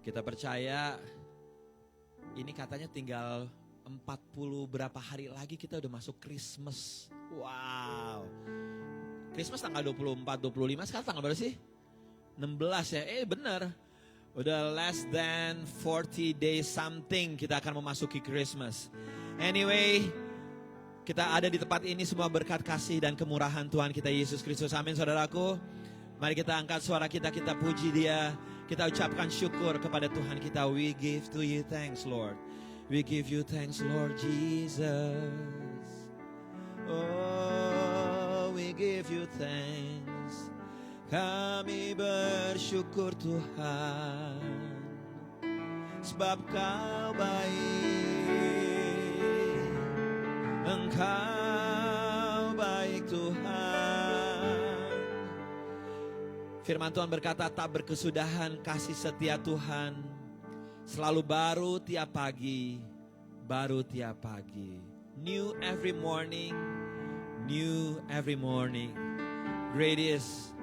Kita percaya ini katanya tinggal 40 berapa hari lagi kita udah masuk Christmas. Wow. Christmas tanggal 24, 25, sekarang tanggal berapa sih? 16 ya, bener. Udah less than 40 days something kita akan memasuki Christmas. Anyway, kita ada di tempat ini semua berkat kasih dan kemurahan Tuhan kita Yesus Kristus. Amin saudaraku. Mari kita angkat suara kita puji Dia. Kita ucapkan syukur kepada Tuhan kita. We give to you thanks, Lord. We give you thanks, Lord Jesus. Oh, we give you thanks. Kami bersyukur Tuhan, sebab Kau baik. Engkau baik Tuhan. Firman Tuhan berkata, tak berkesudahan kasih setia Tuhan, selalu baru tiap pagi, baru tiap pagi. New every morning, new every morning. Great is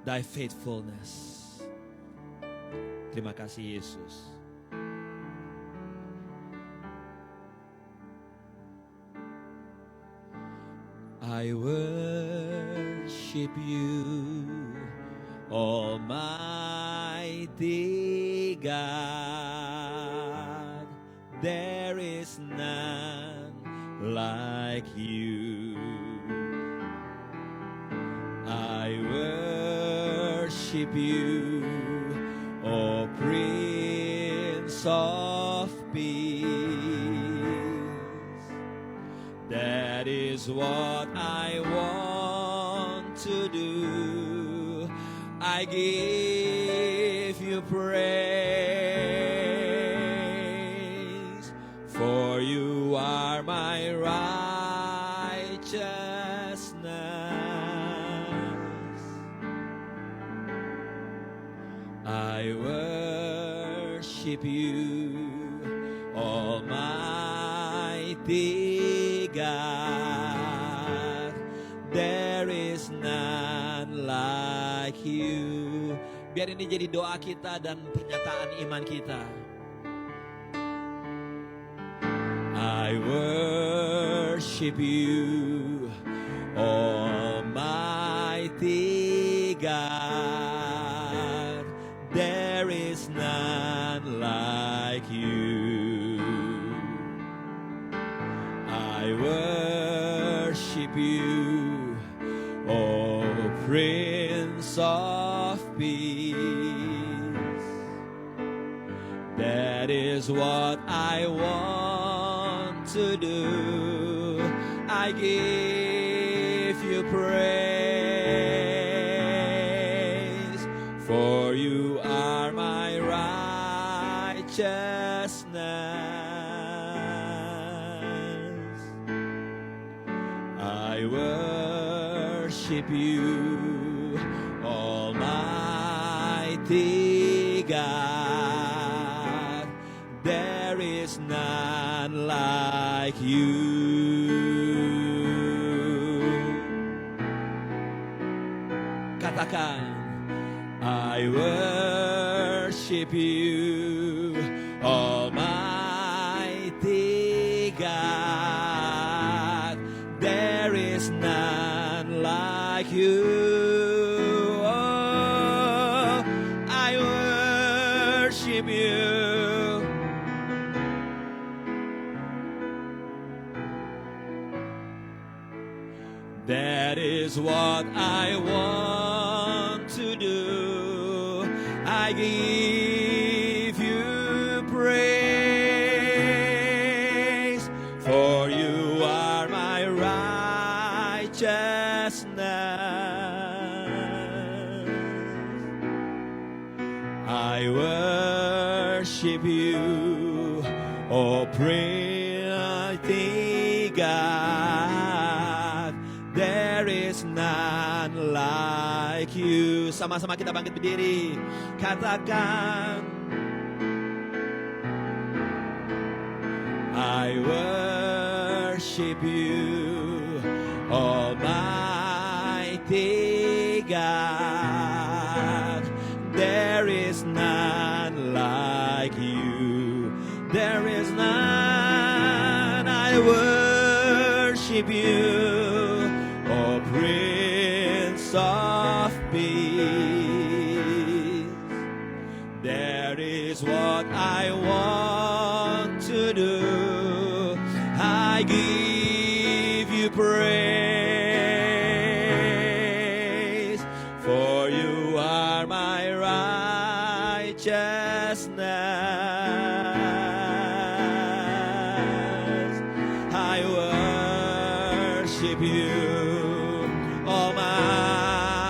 thy faithfulness. Terima kasih Yesus. I worship you, Almighty God. There is none like you. I worship you, O Prince of Peace. That is what I want to do. I give you praise, for you are my righteousness. I worship you, Almighty God. There is none like you. Biar ini jadi doa kita dan pernyataan iman kita. I worship you, Almighty God. There is none like you. I worship you, O Prince of Peace. That is what I want to do. I give you praise, for you are my righteousness. I worship you, Almighty God. There is none like you. Katakan, I worship you, Almighty God. There is none like you. Oh, I worship you. That is what I want to do. I give you praise, for you are my righteousness. I worship you, O Mighty God. There is none like you. Sama-sama kita bangkit berdiri. Katakan, I worship you, Almighty God. There is none like worship you, oh Prince of Peace. That is what I want to do. I give you praise, for you are my righteousness. I worship you, Almighty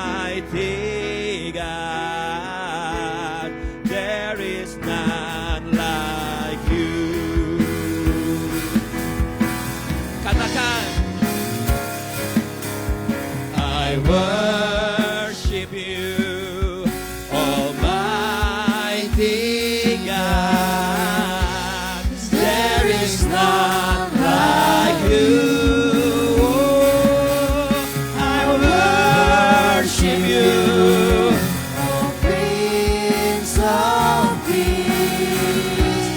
God. There is none like you. Katakan, I worship you, Almighty God. There is none like you. I worship you, Oh, Prince of Peace.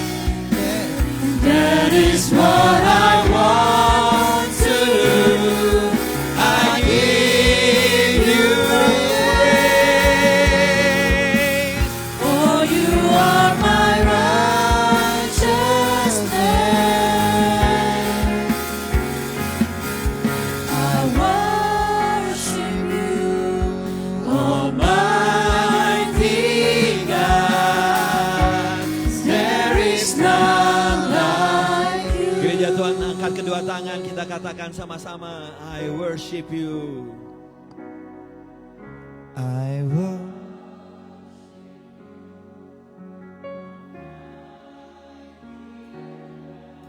That is what I want to do. I give you praise. For you are my righteousness. I worship you, Almighty God. There is none like you. Gereja Tuhan, angkat kedua tangan, kita katakan sama-sama, I worship you. I will.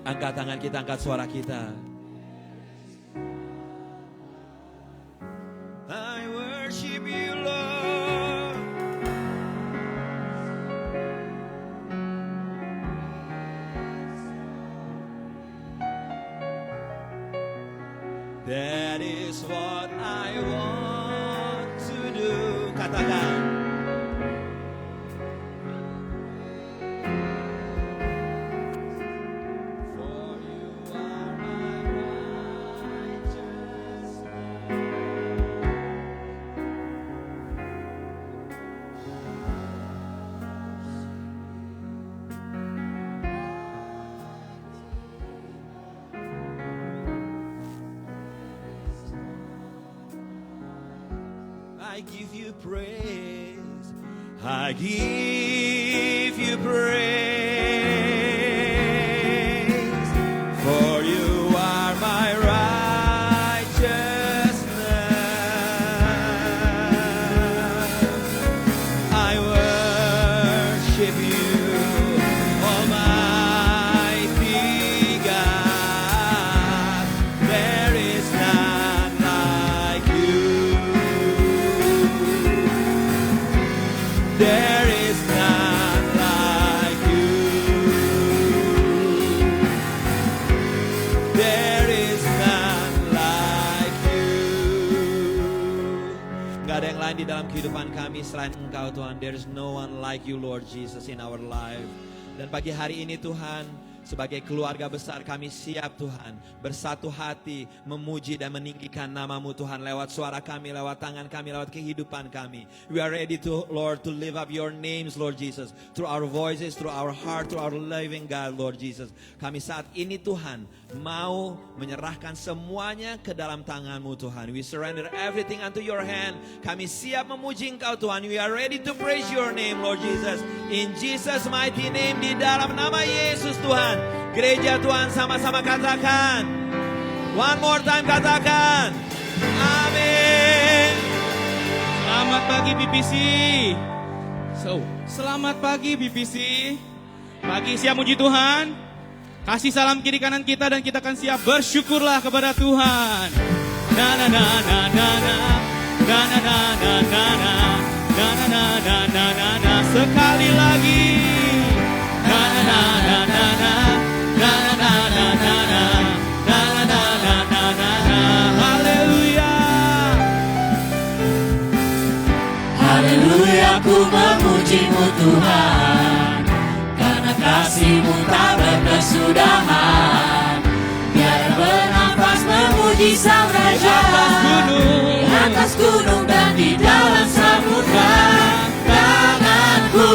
Angkat tangan kita, angkat suara kita. I worship you, Lord. That is what I want to do. Katakan. For you are my righteousness. I give you praise. I give you praise. For you are my righteousness. I worship you, Almighty God. There is none like you. There is none like you. There is none like you. Gak ada yang lain di dalam kehidupan kami selain Engkau Tuhan. There is no one like you Lord Jesus in our life. Dan pagi hari ini Tuhan, sebagai keluarga besar kami siap Tuhan bersatu hati memuji dan meninggikan nama-Mu Tuhan lewat suara kami, lewat tangan kami, lewat kehidupan kami. We are ready to Lord to live up your names Lord Jesus through our voices, through our heart, through our living God Lord Jesus. Kami saat ini Tuhan mau menyerahkan semuanya ke dalam tangan-Mu Tuhan. We surrender everything unto your hand. Kami siap memuji Engkau Tuhan. We are ready to praise your name Lord Jesus. In Jesus mighty name, di dalam nama Yesus Tuhan. Gereja Tuhan sama-sama katakan. One more time katakan. Amin. Selamat pagi BPC. Selamat pagi BPC. Pagi siap muji Tuhan. Kasih salam kiri kanan kita dan kita akan siap bersyukurlah kepada Tuhan. Na na na na na na. Na na na na na na. Na na na na na na na. Sekali lagi. Na na na na na na. Na na na na na na. Na na na na na na na. Haleluya. Haleluya, ku memuji-Mu Tuhan, karena kasih-Mu tak berkesudahan. Biar bernafas memuji memuji Sang Raja di atas gunung dan di dalam samudra. Tanganku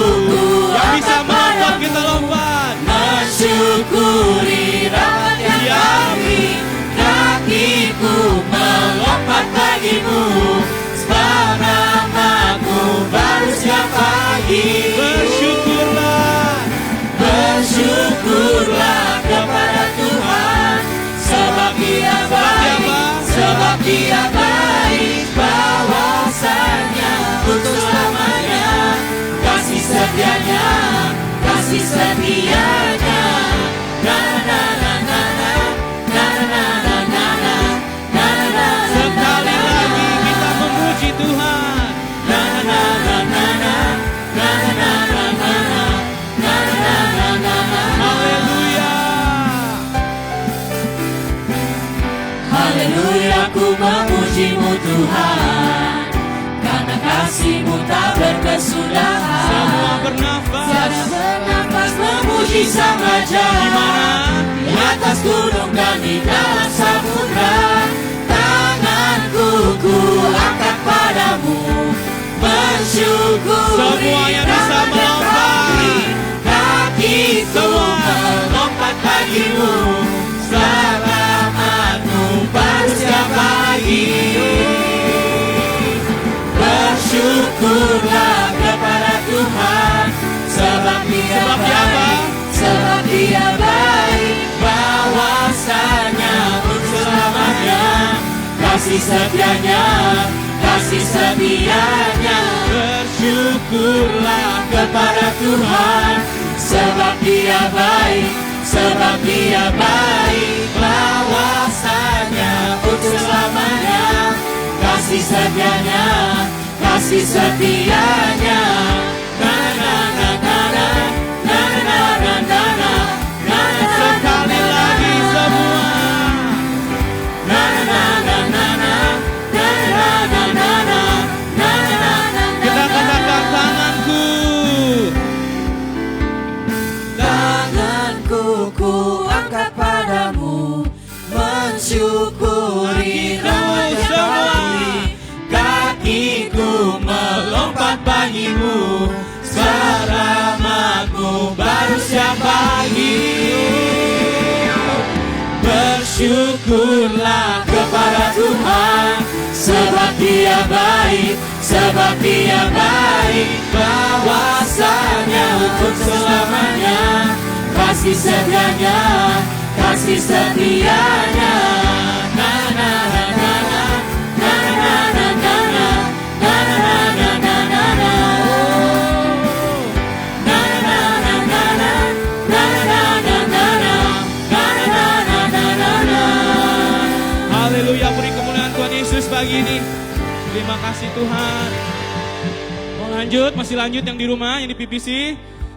Yang bisa angkat melompat padamu, kita lompat. mensyukuri rahmat yang kami. Kakiku melompat bagimu, sebab namamu baru setiap pagi. Bersyukurlah. Bersyukurlah kepada Tuhan, sebab Dia baik, sebab Dia baik. Bahwasanya untuk selamanya kasih setianya, kasih setianya. Na na na na na, na na na na na, na na na. Sekali lagi kita memuji Tuhan. Na na na na na, na na na na na, na na na na na. Haleluya. Haleluya, ku memuji-Mu Tuhan, karena kasih-Mu tak berkesudahan. Semua bernafas. Tiada bernafas memuji Sang Raja Di mana? di atas gunung dan di dalam samudra. Tanganku ku angkat padamu, mensyukuri Semua yang bisa rahmat yang melompat. kami. Kakiku Semua. melompat bagimu, selamatmu baru setiap pagi. Bersyukurlah kepada Tuhan, sebab Dia Sebab Dia apa? baik, sebab Dia baik. Bahwasanya untuk selamanya kasih setianya, kasih setianya. Bersyukurlah kepada Tuhan, sebab Dia baik, sebab Dia baik. Bahwasanya untuk selamanya kasih setianya, kasih setianya. Na na na na na, na na na na na, na na Sekali lagi semua. na na na na na, na na na na na, na na na. Kita katakan tanganku. Tanganku ku angkat padamu, mensyukuri rahmat yang kami. Kakiku melompat bagimu, selamatmu baru setiap pagi. Bersyukurlah kepada Tuhan, sebab Dia baik, sebab Dia baik. Bahwasanya untuk selamanya kasih setianya, kasih setianya. Na na na na na, na na na na na, na na na na na na. Na na na na na, na na na na na, na na na na na na. Haleluya, beri kemuliaan Tuhan Yesus pagi ini. Terima kasih Tuhan. Mau lanjut, masih lanjut yang di rumah, yang di PPC.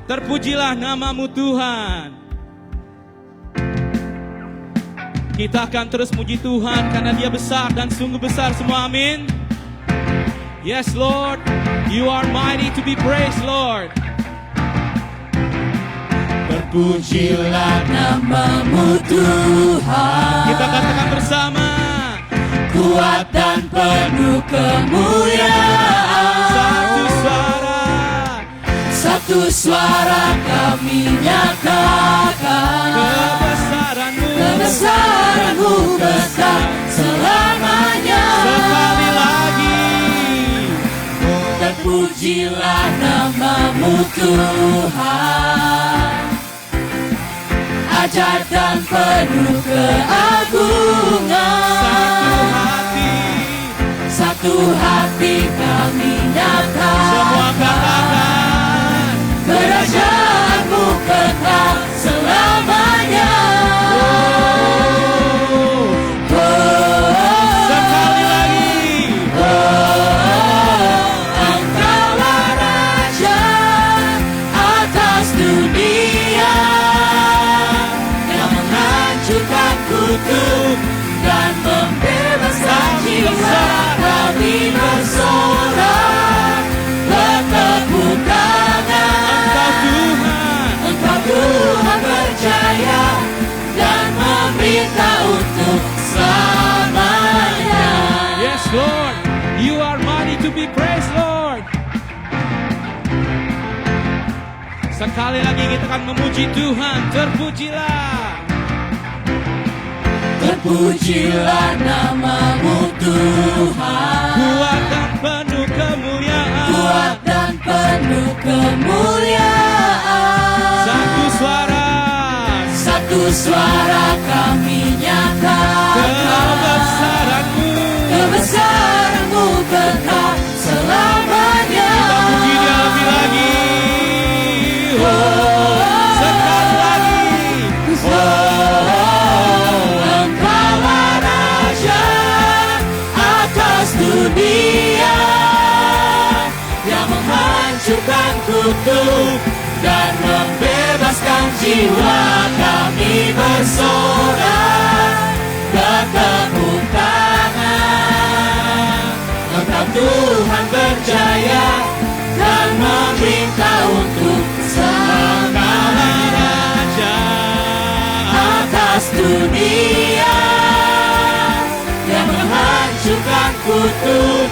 Terpujilah namamu Tuhan. Kita akan terus muji Tuhan karena Dia besar dan sungguh besar. Semua amin. Yes Lord, You are mighty to be praised Lord. Terpujilah namamu Tuhan, Kita katakan bersama. kuat dan penuh kemuliaan. Satu suara. Satu suara kami nyatakan, Kebesaran-Mu. kebesaran-Mu kekal selamanya. Sekali lagi. Terpujilah namamu Tuhan, ajaib dan penuh keagungan. Satu hati kami nyatakan, Semua katakan. kerajaan-Mu kekal selamanya. Sekali lagi. Engkaulah Raja atas dunia, yang menghancurkan kutuk dan membebaskan jiwa. Kami bersorak, bertepuk tangan. Engkau Tuhan percaya dan meminta untuk selamat. Sekali lagi kita akan memuji Tuhan. Terpujilah. Terpujilah nama-Mu Tuhan. Kuat dan penuh kemuliaan. Kuat dan penuh kemuliaan. Satu suara. Satu suara kami nyatakan Kebesaran-Mu. Kebesaran-Mu kekal selamanya. Kita puji Dia lebih lagi. Sekali lagi. Engkaulah Raja atas dunia yang menghancurkan kutuk dan membebaskan jiwa. Kami bersorak bertepuk tangan. Engkau Tuhan berjaya dan memerintah untuk Engkaulah Raja atas dunia yang menghancurkan kutuk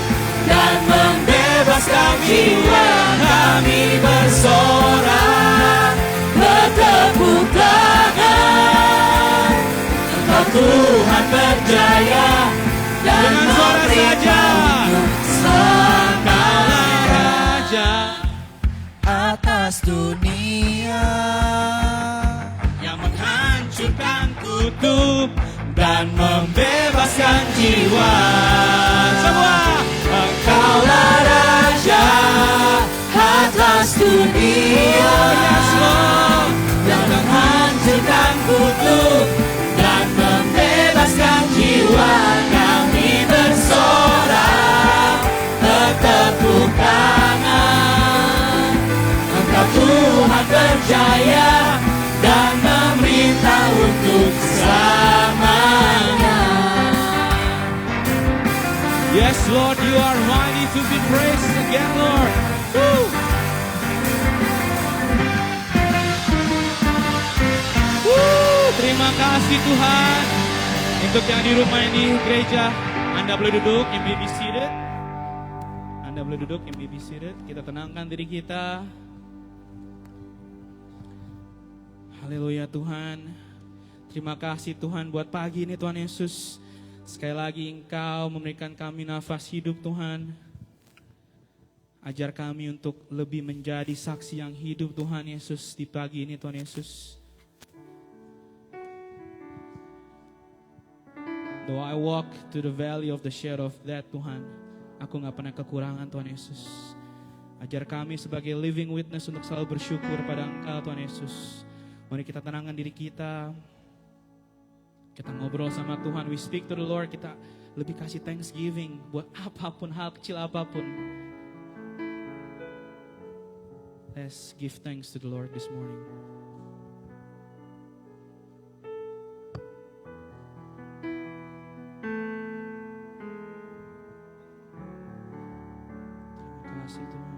dan membebaskan jiwa. Kami bersorak bertepuk tangan. Engkau Tuhan berjaya dan Dengan suara saja. Engkaulah Raja atas dunia yang menghancurkan kutuk dan membebaskan jiwa. Semua. Engkaulah Raja atas dunia yang menghancurkan kutuk dan membebaskan jiwa. Kami bersorak bertepuk tangan. Engkau Tuhan berjaya dan memerintah untuk selamanya. Yes, Lord, you are mighty to be praised again, Lord. Woo. Terima kasih Tuhan. Untuk yang di rumah ini, gereja, Anda boleh duduk, you may be seated. Anda boleh duduk, you may be seated. Kita tenangkan diri kita. Haleluya Tuhan. Terima kasih Tuhan buat pagi ini Tuhan Yesus. Sekali lagi Engkau memberikan kami nafas hidup Tuhan. Ajar kami untuk lebih menjadi saksi yang hidup Tuhan Yesus di pagi ini Tuhan Yesus. Though I walk to the valley of the shadow of death Tuhan, aku gak pernah kekurangan Tuhan Yesus. Ajar kami sebagai living witness untuk selalu bersyukur pada Engkau Tuhan Yesus. Mari kita tenangkan diri kita. Kita ngobrol sama Tuhan, we speak to the Lord, kita lebih kasih thanksgiving buat apapun, hal kecil apapun. Let's give thanks to the Lord this morning. Terima kasih Tuhan.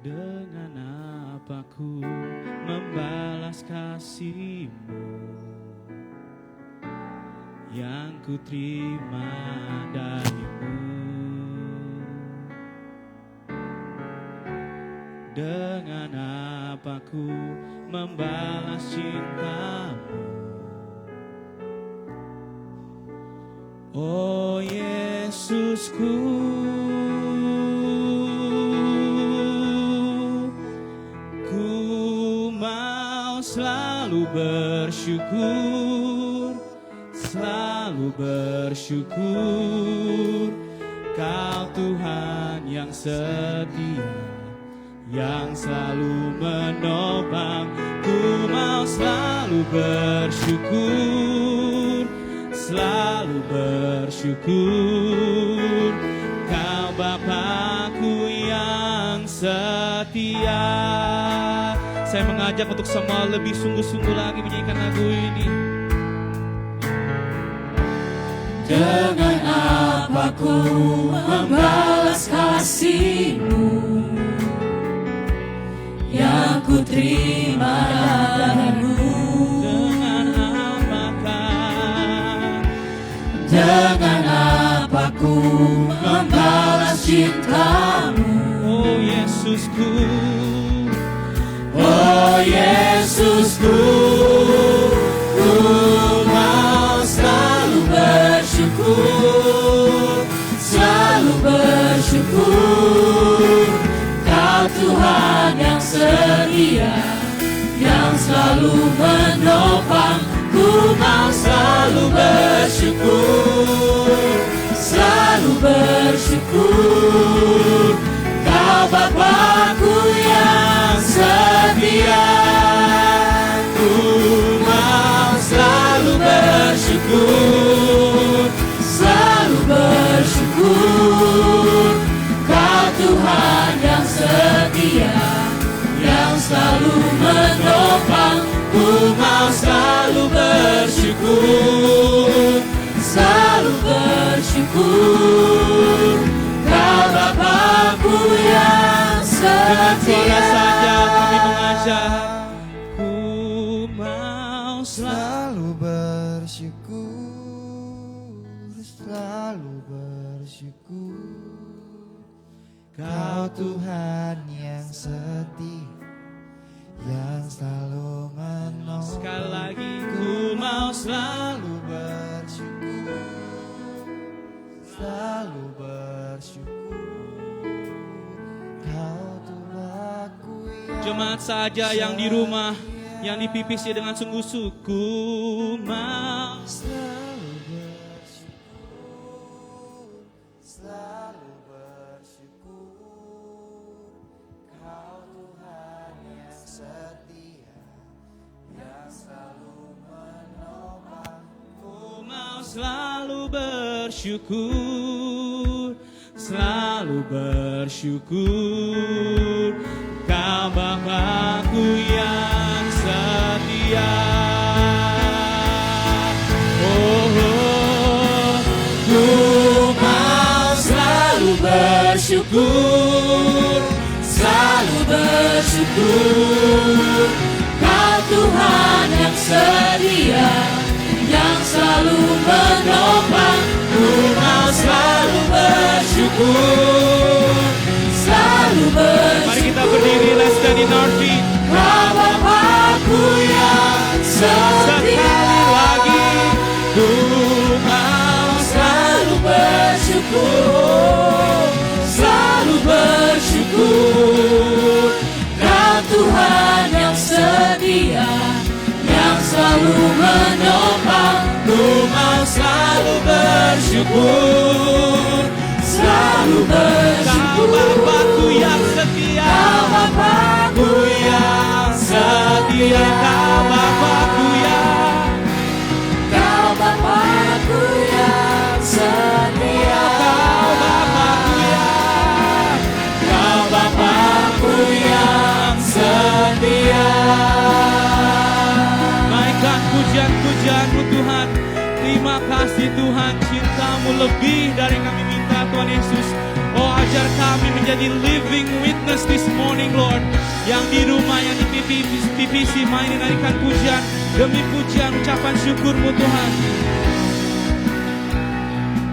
Dengan apa ku membalas kasih-Mu yang ku terima dari-Mu? Dengan apa ku membalas cinta-Mu? Oh Yesusku, selalu bersyukur, selalu bersyukur. Kau Tuhan yang setia, yang selalu menopang. Ku mau selalu bersyukur, selalu bersyukur. Kau Bapakku yang setia. Saya mengajak untuk semua lebih sungguh-sungguh lagi menyanyikan lagu ini. Dengan apa ku membalas kasih-Mu yang ku terima padamu. Dengan apakah? Dengan apa ku membalas cintamu? Oh Yesusku, Oh Yesusku, ku mau selalu bersyukur, selalu bersyukur. Kau Tuhan yang setia, yang selalu menopang. Ku mau selalu bersyukur, selalu bersyukur. Kau Bapa-Ku yang setia, ku mau selalu bersyukur, selalu bersyukur. Kau Tuhan yang setia, yang selalu menopang. Ku mau selalu bersyukur, selalu bersyukur. Kau Bapa-Ku yang dengan suara setia. saja kami mengajak. Ku mau Selalu bersyukur, selalu bersyukur. Kau Tuhan yang setia, yang selalu menolong. sekali lagi. Ku mau selalu Selalu bersyukur, selalu bersyukur. Kau Tuhanku yang jemaat saja yang di rumah, yang di PPC dengan sungguh-sungguh. Ku mau selalu bersyukur, selalu bersyukur. Kau Tuhan yang setia, yang selalu menopang. Ku mau selalu bersyukur, selalu bersyukur. Kau Bapa-Ku yang setia. Ku mau selalu bersyukur, selalu bersyukur. Kau Tuhan yang setia, yang selalu menopang. Ku mau selalu bersyukur, selalu bersyukur. Mari kita berdiri, let's stand in our feet. Kau Bapa-Ku yang Sekali setia, lagi. ku mau selalu bersyukur, selalu bersyukur. Kau Tuhan yang setia, yang selalu menopang. Ku mau selalu bersyukur, selalu Kau bersyukur. Bapa-Ku yang setia. Kau Bapa-Ku yang setia, Kau Bapa-Ku yang Kau Bapa-Ku yang setia, Kau Bapa-Ku yang Kau Bapa-Ku yang setia. naikkan pujian-pujian-Mu Tuhan. Terima kasih Tuhan, cinta-Mu lebih dari yang kami minta Tuhan Yesus. Oh, ajar kami menjadi living witness this morning Lord. Yang di rumah, yang di PPC mainin naikkan pujian demi pujian ucapan syukur-Mu Tuhan.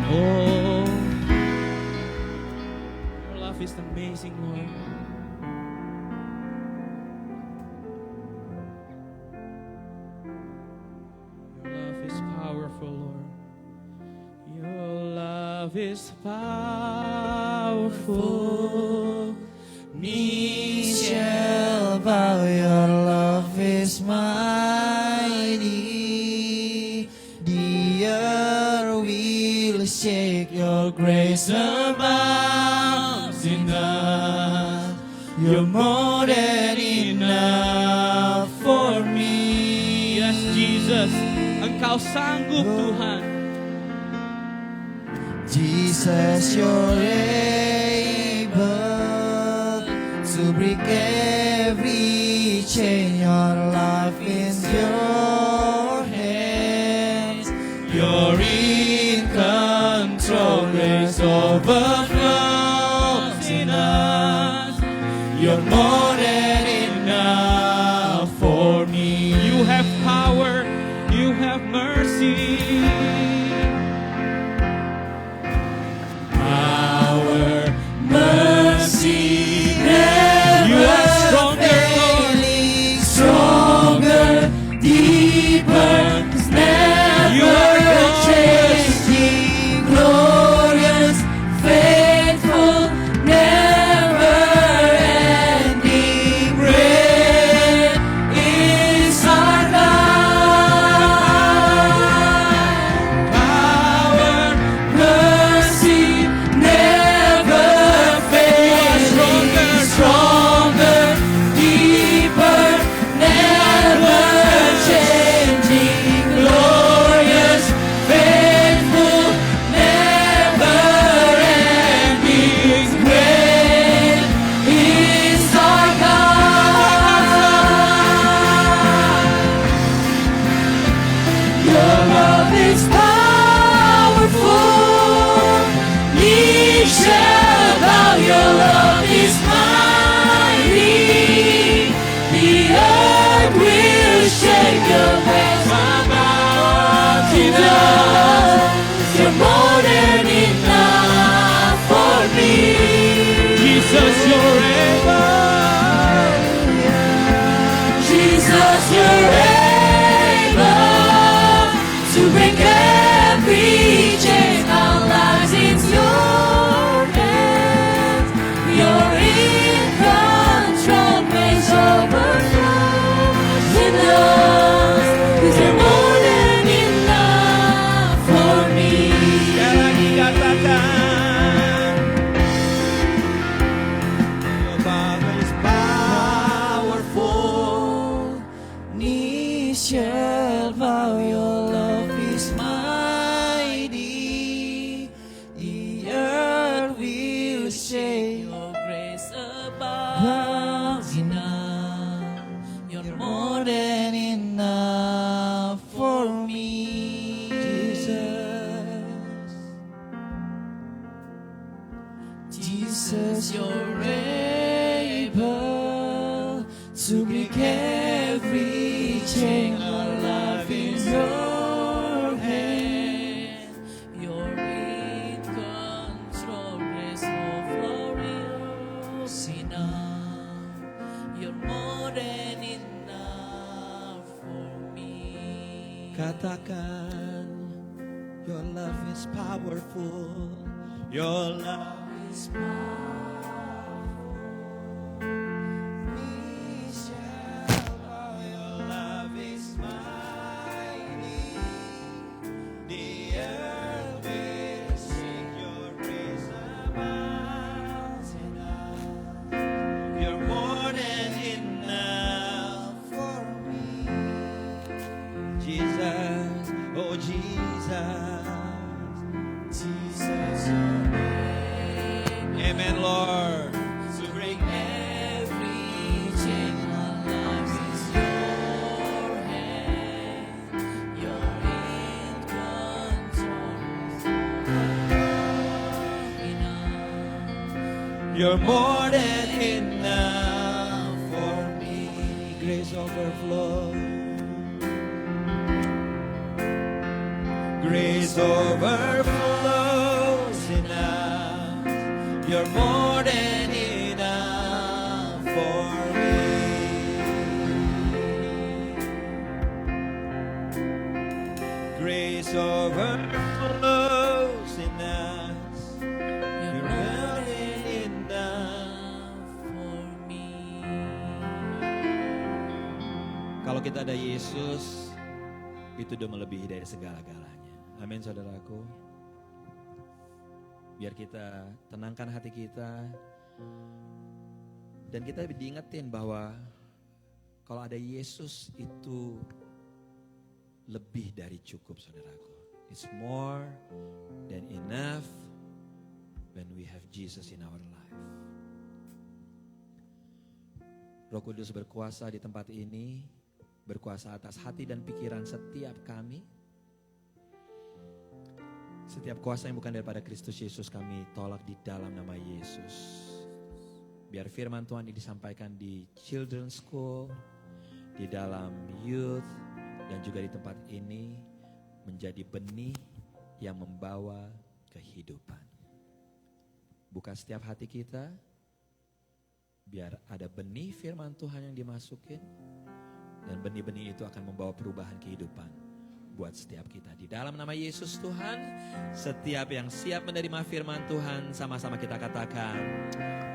Oh, your love is amazing Lord. Your love is powerful, Lord. Your love is powerful. knees shall bow, your love is mighty. The earth will shake, your grace abounds in us. You're more than enough for me. Yes, Jesus, Engkau sanggup Tuhan. Jesus, you're able to break every chain. Your life in your hands. You're in control. Grace overflows in us. You're more than enough for for me. You have power, you have mercy. Power, mercy, You never are stronger, Lord. failing, stronger, deeper, never You are glorious. changing, glorious, faithful, never ending. Great is our God. Power, mercy, never failing, stronger, deeper, never changing, glorious, faithful, never ending. Great is our God. Your love is powerful. Knee shall bow. Your love is mighty. The earth will shake. Your grace abounds in us. You're more than enough for me. Jesus, you're able. Jesus, you're able to break every chain. Our lives in your hands. You're in control. Grace overflows in us. 'Cause you're more than enough for me. Sekali lagi katakan. Your power is powerful. Knees shall bow. Your love is mighty. The earth will shake. Your grace abounds in us. You're more than enough for me, Jesus, you're able to break every chain. Our life is your hand. You're in control, grace overflows in us. You're more than enough for me. Katakan, your love is powerful. Your love is Your love is mighty. The earth will sing. Your praise abounds in us. You're more than enough for me, Jesus, oh Jesus. Jesus. Amen, Lord. To break Every chain, our lives is your hand. You're in control. In us. You're more than enough for me. Grace overflow. Grace overflows in us. You're more than enough for me. Grace overflows in us. You're You're more more than than enough. enough for me. Kalau kita ada Yesus, itu udah melebihi dari segala-galanya. Amin, saudaraku. Biar kita tenangkan hati kita. Dan kita diingetin bahwa kalau ada Yesus itu lebih dari cukup, saudaraku. It's more than enough when we have Jesus in our life. Roh Kudus berkuasa di tempat ini, berkuasa atas hati dan pikiran setiap kami. Setiap kuasa yang bukan daripada Kristus Yesus kami tolak di dalam nama Yesus. Biar firman Tuhan ini disampaikan di children's school, di dalam youth dan juga di tempat ini menjadi benih yang membawa kehidupan. Buka setiap hati kita, biar ada benih firman Tuhan yang dimasukin, dan benih-benih itu akan membawa perubahan kehidupan buat setiap kita. Di dalam nama Yesus Tuhan, setiap yang siap menerima firman Tuhan, sama-sama kita katakan,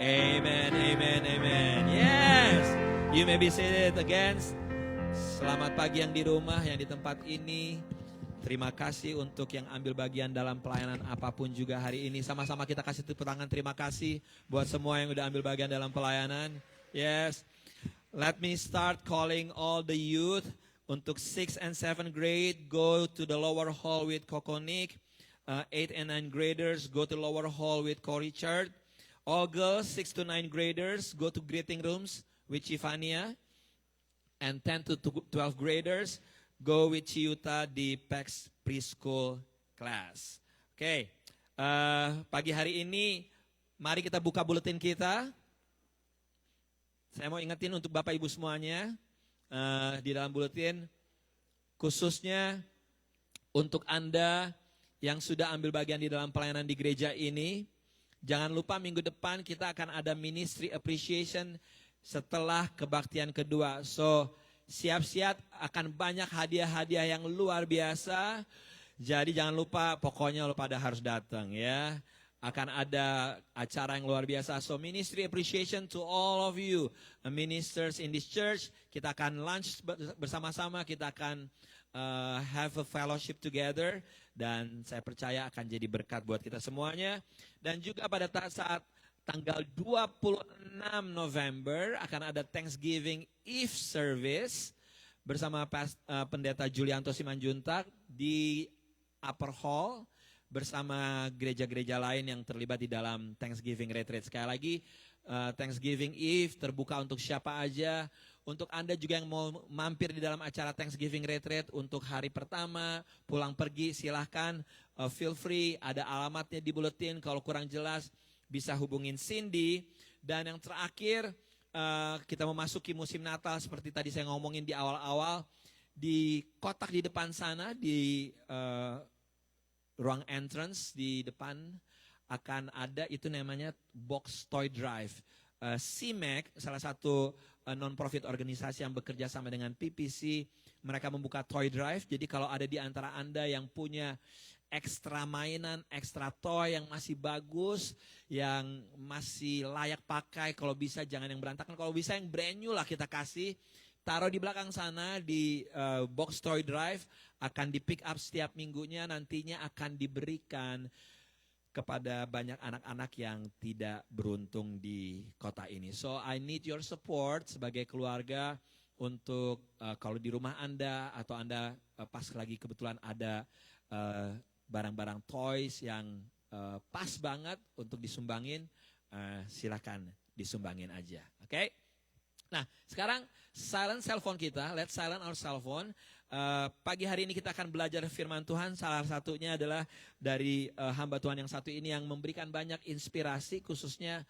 Amen, Amen, Amen. Yes, you may be seated again. Selamat pagi yang di rumah, yang di tempat ini. Terima kasih untuk yang ambil bagian dalam pelayanan apapun juga hari ini. Sama-sama kita kasih tepuk tangan terima kasih buat semua yang udah ambil bagian dalam pelayanan. Yes, let me start calling all the youth. Untuk 6 and 7 grade, go to the lower hall with Kokonik. 8 and 9 graders, go to lower hall with Ko Richard. All girls, 6 to 9 graders, go to greeting rooms with Chifania. And 10 to 12 graders, go with Ciuta di PEX Preschool Class. Oke, pagi hari ini, mari kita buka buletin kita. Saya mau ingetin untuk Bapak Ibu semuanya, di dalam buletin, khususnya untuk Anda yang sudah ambil bagian di dalam pelayanan di gereja ini, jangan lupa minggu depan kita akan ada ministry appreciation setelah kebaktian kedua. So, siap-siap akan banyak hadiah-hadiah yang luar biasa. Jadi jangan lupa, pokoknya lo pada harus datang ya. Akan ada acara yang luar biasa. So ministry appreciation to all of you ministers in this church. Kita akan lunch bersama-sama, kita akan have a fellowship together. Dan saya percaya akan jadi berkat buat kita semuanya. Dan juga pada saat tanggal 26 November akan ada Thanksgiving Eve service bersama Pendeta Julianto Simanjuntak di Upper Hall bersama gereja-gereja lain yang terlibat di dalam Thanksgiving Retreat. Sekali lagi, Thanksgiving Eve terbuka untuk siapa aja. Untuk Anda juga yang mau mampir di dalam acara Thanksgiving Retreat untuk hari pertama, pulang pergi silahkan, feel free, ada alamatnya di buletin. Kalau kurang jelas bisa hubungin Cindy. Dan yang terakhir, kita memasuki musim Natal seperti tadi saya ngomongin di awal-awal. Di kotak di depan sana, di ruang entrance di depan akan ada itu namanya box toy drive. CMAC, salah satu non-profit organisasi yang bekerja sama dengan PPC, mereka membuka toy drive. Jadi kalau ada di antara Anda yang punya ekstra mainan, ekstra toy yang masih bagus, yang masih layak pakai, kalau bisa jangan yang berantakan, kalau bisa yang brand new lah kita kasih. Taruh di belakang sana di box toy drive, akan di pick up setiap minggunya, nantinya akan diberikan kepada banyak anak-anak yang tidak beruntung di kota ini. So I need your support sebagai keluarga untuk kalau di rumah Anda atau Anda pas lagi kebetulan ada barang-barang toys yang pas banget untuk disumbangin, silakan disumbangin aja. Oke? Nah, sekarang silent cell phone kita, let's silent our cell phone. Pagi hari ini kita akan belajar firman Tuhan, salah satunya adalah dari hamba Tuhan yang satu ini yang memberikan banyak inspirasi khususnya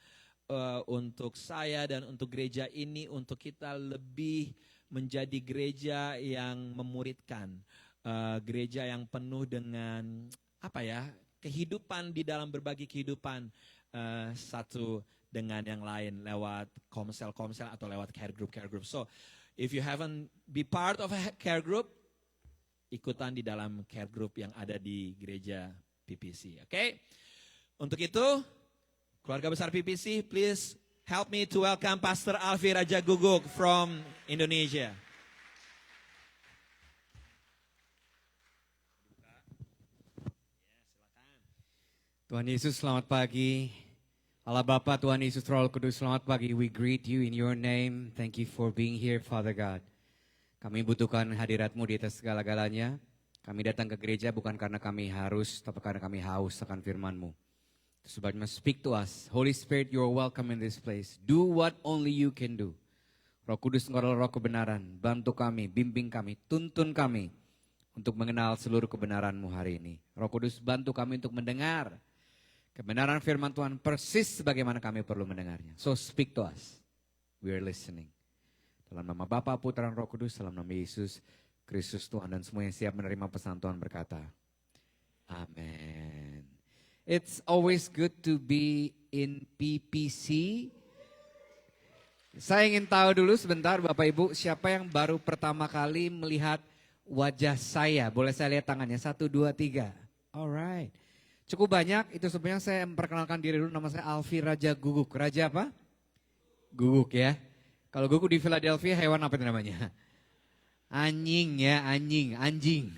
untuk saya dan untuk gereja ini, untuk kita lebih menjadi gereja yang memuridkan, gereja yang penuh dengan kehidupan di dalam berbagi kehidupan satu dengan yang lain lewat komsel-komsel atau lewat care group. So, if you haven't be part of a care group, ikutan di dalam care group yang ada di gereja PPC. Oke? Untuk itu, keluarga besar PPC, please help me to welcome Pastor Alfi Raja Guguk from Indonesia. Tuhan Yesus, selamat pagi. Allah Bapa, Tuhan Yesus, Roh Kudus, selamat pagi. We greet you in your name. Thank you for being here, Father God. Kami butuhkan hadirat-Mu di atas segala-galanya. Kami datang ke gereja bukan karena kami harus, tapi karena kami haus akan firman-Mu. Sebabnya speak to us. Holy Spirit, you are welcome in this place. Do what only you can do. Roh Kudus, Engkau adalah Roh kebenaran. Bantu kami, bimbing kami, tuntun kami untuk mengenal seluruh kebenaran-Mu hari ini. Roh Kudus, bantu kami untuk mendengar kebenaran firman Tuhan persis sebagaimana kami perlu mendengarnya. So speak to us. We are listening. Dalam nama Bapa, Putra, dan Roh Kudus, dalam nama Yesus Kristus Tuhan, dan semua yang siap menerima pesan Tuhan berkata, amin. It's always good to be in PPC. Saya ingin tahu dulu sebentar Bapak Ibu, siapa yang baru pertama kali melihat wajah saya? Boleh saya lihat tangannya? 1, 2, 3. Alright. Cukup banyak, itu sebenarnya saya memperkenalkan diri dulu. Nama saya Alfi Raja Guguk. Raja apa? Guguk ya. Kalau guguk di Philadelphia hewan apa itu namanya? Anjing ya, anjing.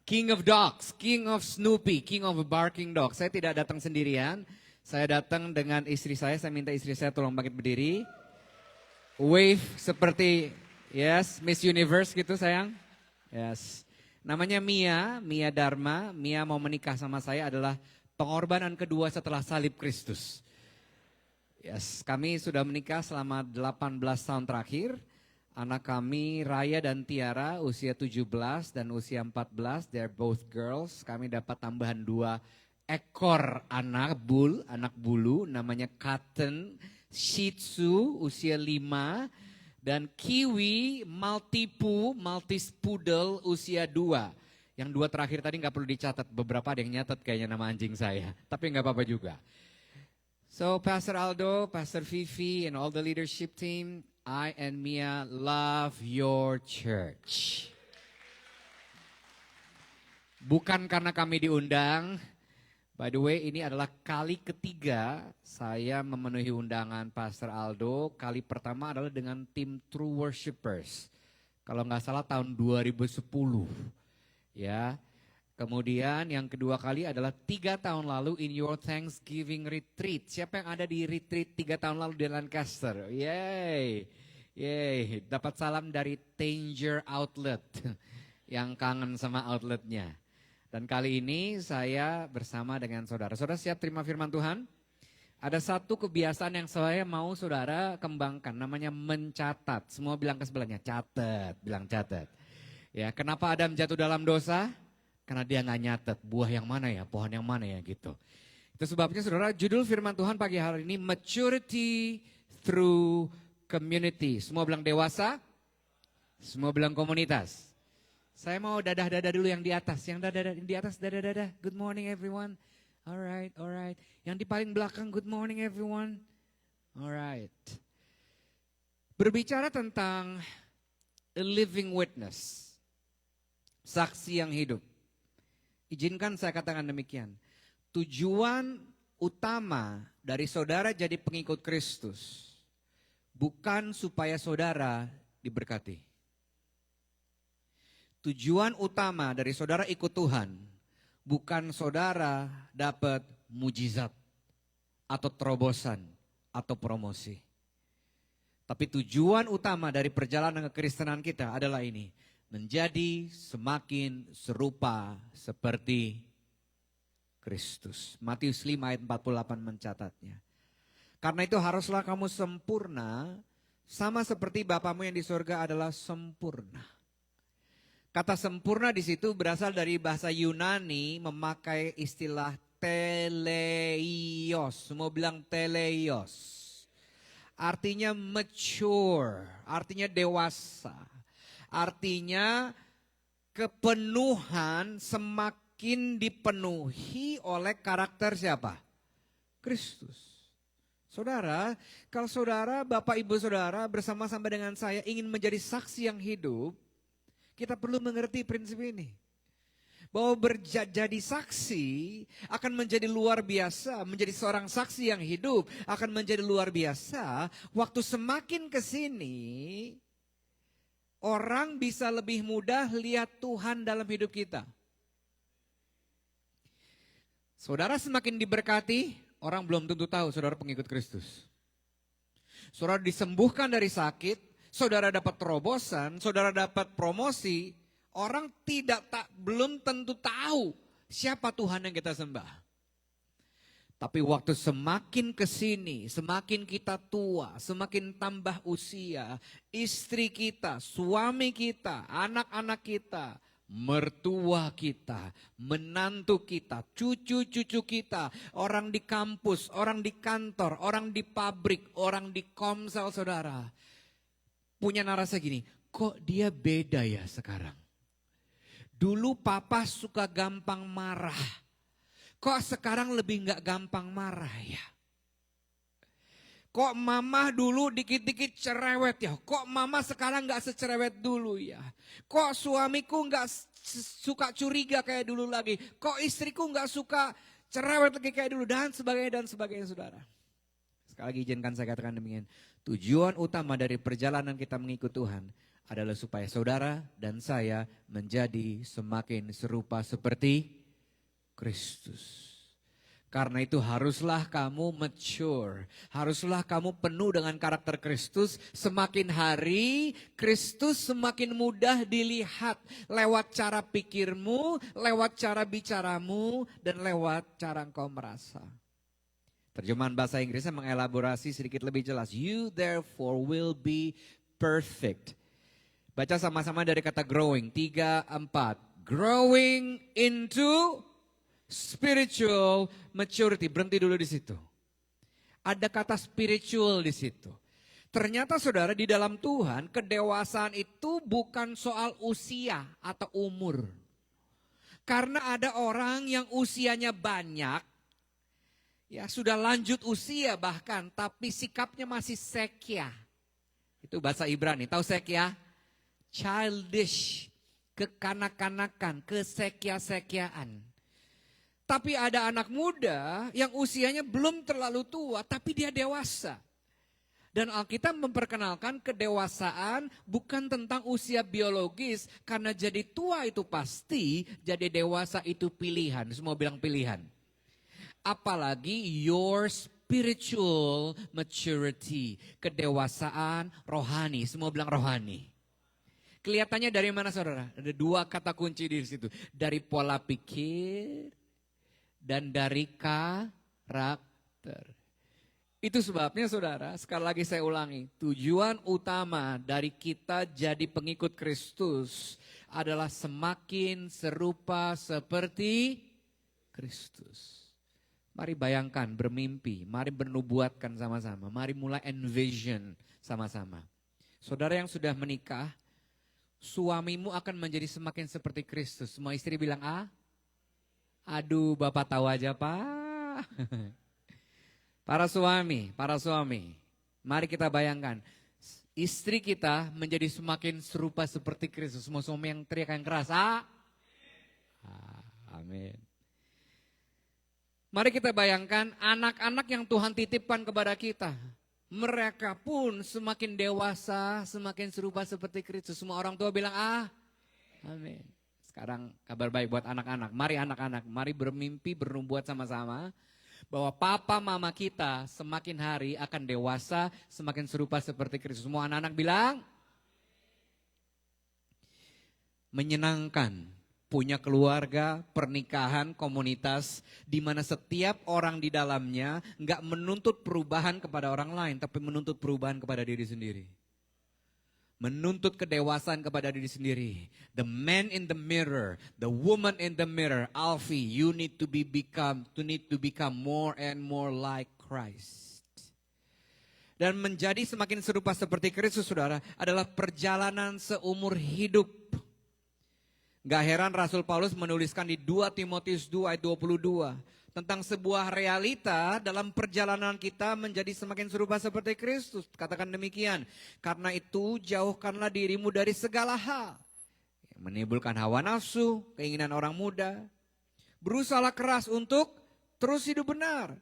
King of dogs, king of Snoopy, king of barking dog. Saya tidak datang sendirian, saya datang dengan istri saya minta istri saya tolong bangkit berdiri. Wave seperti, yes, Miss Universe gitu sayang. Yes. Namanya Mia Dharma. Mia mau menikah sama saya, adalah pengorbanan kedua setelah salib Kristus. Yes, kami sudah menikah selama 18 tahun terakhir. Anak kami Raya dan Tiara usia 17 dan usia 14, they're both girls. Kami dapat tambahan 2 ekor anak bulu namanya Cotton, Shih Tzu usia 5 dan Kiwi Maltese Poodle usia 2. Yang 2 terakhir tadi nggak perlu dicatat, beberapa ada yang nyatat kayaknya nama anjing saya, tapi nggak apa-apa juga. So Pastor Aldo, Pastor Fifi and all the leadership team, I and Mia love your church. Bukan karena kami diundang. By the way, ini adalah kali ketiga saya memenuhi undangan Pastor Aldo. Kali pertama adalah dengan tim True Worshipers. Kalau nggak salah tahun 2010. Ya. Kemudian yang kedua kali adalah 3 tahun lalu in your Thanksgiving retreat. Siapa yang ada di retreat 3 tahun lalu di Lancaster? Yeay. Dapat salam dari Tanger Outlet. Yang kangen sama outletnya. Dan kali ini saya bersama dengan saudara. Saudara siap terima firman Tuhan? Ada satu kebiasaan yang saya mau saudara kembangkan, namanya mencatat. Semua bilang ke sebelahnya, catat, bilang catat. Ya, kenapa Adam jatuh dalam dosa? Karena dia nggak nyatet buah yang mana ya, pohon yang mana ya gitu. Itu sebabnya saudara, judul firman Tuhan pagi hari ini, Maturity Through Community. Semua bilang dewasa, semua bilang komunitas. Saya mau dadah-dadah dulu yang di atas. Yang di atas dadah-dadah. Good morning everyone. Alright. Yang di paling belakang, good morning everyone. Alright. Berbicara tentang a living witness. Saksi yang hidup. Izinkan saya katakan demikian. Tujuan utama dari saudara jadi pengikut Kristus. Bukan supaya saudara diberkati. Tujuan utama dari saudara ikut Tuhan bukan saudara dapat mujizat atau terobosan atau promosi. Tapi tujuan utama dari perjalanan kekristenan kita adalah ini. Menjadi semakin serupa seperti Kristus. Matius 5 ayat 48 mencatatnya. Karena itu haruslah kamu sempurna sama seperti Bapamu yang di surga adalah sempurna. Kata sempurna di situ berasal dari bahasa Yunani memakai istilah teleios. Semua bilang teleios. Artinya mature, artinya dewasa. Artinya kepenuhan semakin dipenuhi oleh karakter siapa? Kristus. Saudara, kalau saudara, Bapak Ibu saudara bersama-sama dengan saya ingin menjadi saksi yang hidup, kita perlu mengerti prinsip ini. Bahwa jadi saksi akan menjadi luar biasa. Menjadi seorang saksi yang hidup akan menjadi luar biasa. Waktu semakin ke sini, orang bisa lebih mudah lihat Tuhan dalam hidup kita. Saudara semakin diberkati, orang belum tentu tahu saudara pengikut Kristus. Saudara disembuhkan dari sakit, saudara dapat terobosan, saudara dapat promosi, orang belum tentu tahu siapa Tuhan yang kita sembah. Tapi waktu semakin kesini, semakin kita tua, semakin tambah usia, istri kita, suami kita, anak-anak kita, mertua kita, menantu kita, cucu-cucu kita, orang di kampus, orang di kantor, orang di pabrik, orang di komsel saudara. punya narasi gini, kok dia beda ya sekarang? Dulu papa suka gampang marah, kok sekarang lebih nggak gampang marah ya? Kok mama dulu dikit-dikit cerewet ya? Kok mama sekarang gak secerewet dulu ya? Kok suamiku gak suka curiga kayak dulu lagi? Kok istriku gak suka cerewet lagi kayak dulu? Dan sebagainya saudara. Sekali lagi izinkan saya katakan demikian. Tujuan utama dari perjalanan kita mengikut Tuhan adalah supaya saudara dan saya menjadi semakin serupa seperti Kristus. Karena itu haruslah kamu mature, haruslah kamu penuh dengan karakter Kristus. Semakin hari Kristus semakin mudah dilihat lewat cara pikirmu, lewat cara bicaramu, dan lewat cara engkau merasa. Terjemahan bahasa Inggrisnya mengelaborasi sedikit lebih jelas. You therefore will be perfect. Baca sama-sama dari kata growing, 3, 4. Growing into spiritual maturity. Berhenti dulu di situ. Ada kata spiritual di situ. Ternyata saudara, di dalam Tuhan kedewasaan itu bukan soal usia atau umur. Karena ada orang yang usianya banyak, ya sudah lanjut usia bahkan, tapi sikapnya masih sekya. Itu bahasa Ibrani, tahu sekya? Childish, kekanak-kanakan, kesekya-sekyaan. Tapi ada anak muda yang usianya belum terlalu tua, tapi dia dewasa. Dan Alkitab memperkenalkan kedewasaan bukan tentang usia biologis, karena jadi tua itu pasti, jadi dewasa itu pilihan. Semua bilang pilihan. Apalagi your spiritual maturity, kedewasaan rohani. Semua bilang rohani. Kelihatannya dari mana saudara? Ada 2 kata kunci di situ. Dari pola pikir dan dari karakter. Itu sebabnya saudara, sekali lagi saya ulangi, tujuan utama dari kita jadi pengikut Kristus adalah semakin serupa seperti Kristus. Mari bayangkan, bermimpi, mari bernubuatkan sama-sama, mari mulai envision sama-sama. Saudara yang sudah menikah, suamimu akan menjadi semakin seperti Kristus. Semua istri bilang aduh, Bapak tahu aja, Pak. Para suami, mari kita bayangkan. Istri kita menjadi semakin serupa seperti Kristus. Semua suami yang teriak yang keras, amin. Mari kita bayangkan anak-anak yang Tuhan titipkan kepada kita. Mereka pun semakin dewasa, semakin serupa seperti Kristus. Semua orang tua bilang, amin. Sekarang kabar baik buat anak-anak. Mari anak-anak, mari bermimpi, bernubuat sama-sama. Bahwa papa mama kita semakin hari akan dewasa, semakin serupa seperti Kristus. Semua anak-anak bilang, menyenangkan. Punya keluarga, pernikahan, komunitas. Di mana setiap orang di dalamnya gak menuntut perubahan kepada orang lain. Tapi menuntut perubahan kepada diri sendiri. Menuntut kedewasaan kepada diri sendiri. The man in the mirror, the woman in the mirror, Alfie, you need to become more and more like Christ. Dan menjadi semakin serupa seperti Kristus, saudara, adalah perjalanan seumur hidup. Gak heran Rasul Paulus menuliskan di 2 Timotius 2 ayat 22. Tentang sebuah realita dalam perjalanan kita menjadi semakin serupa seperti Kristus. Katakan demikian. Karena itu jauhkanlah dirimu dari segala hal. Menimbulkan hawa nafsu, keinginan orang muda. Berusahalah keras untuk terus hidup benar.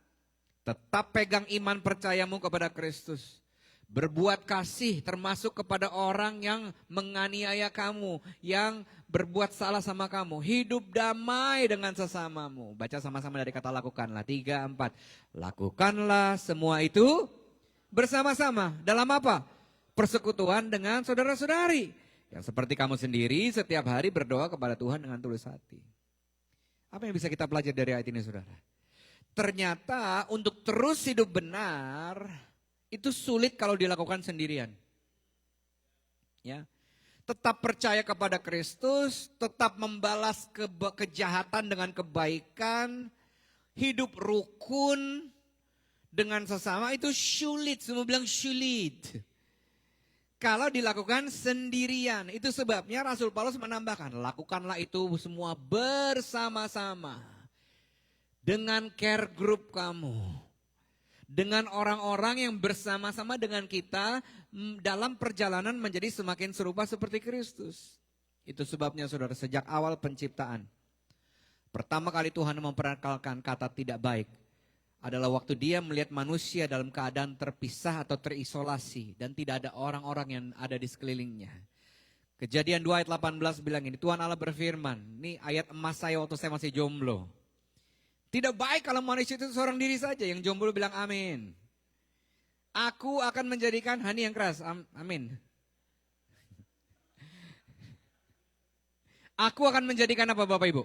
Tetap pegang iman percayamu kepada Kristus. Berbuat kasih termasuk kepada orang yang menganiaya kamu, yang berbuat salah sama kamu. Hidup damai dengan sesamamu. Baca sama-sama dari kata lakukanlah. 3, 4. Lakukanlah semua itu bersama-sama. Dalam apa? Persekutuan dengan saudara-saudari. Yang seperti kamu sendiri setiap hari berdoa kepada Tuhan dengan tulus hati. Apa yang bisa kita pelajari dari ayat ini saudara? Ternyata untuk terus hidup benar itu sulit kalau dilakukan sendirian. Ya. Tetap percaya kepada Kristus, tetap membalas kejahatan dengan kebaikan, hidup rukun dengan sesama itu sulit, semua bilang sulit. kalau dilakukan sendirian. Itu sebabnya Rasul Paulus menambahkan, lakukanlah itu semua bersama-sama. Dengan care group kamu. Dengan orang-orang yang bersama-sama dengan kita dalam perjalanan menjadi semakin serupa seperti Kristus. Itu sebabnya saudara, sejak awal penciptaan. Pertama kali Tuhan memperkenalkan kata tidak baik adalah waktu dia melihat manusia dalam keadaan terpisah atau terisolasi dan tidak ada orang-orang yang ada di sekelilingnya. Kejadian 2 ayat 18 bilang ini, Tuhan Allah berfirman, ini ayat emas saya waktu saya masih jomblo. Tidak baik kalau manusia itu seorang diri saja, yang jomblo bilang amin. Aku akan menjadikan hani yang keras, amin. Aku akan menjadikan apa Bapak Ibu?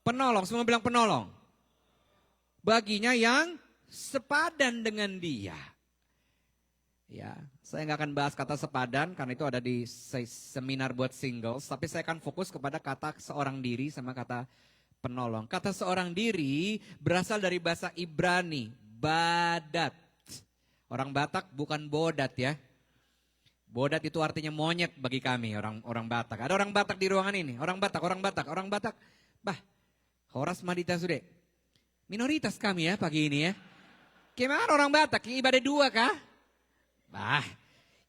Penolong, semua bilang penolong. Baginya yang sepadan dengan dia. Ya, saya nggak akan bahas kata sepadan karena itu ada di seminar buat singles. Tapi saya akan fokus kepada kata seorang diri sama kata penolong. Kata seorang diri berasal dari bahasa Ibrani, badat. Orang Batak bukan bodat ya. Bodat itu artinya monyet bagi kami orang Batak. Ada orang Batak di ruangan ini, orang Batak. Bah, Horas Madita Sude. Minoritas kami ya pagi ini ya. Gimana orang Batak? Ibadah dua kah? Bah,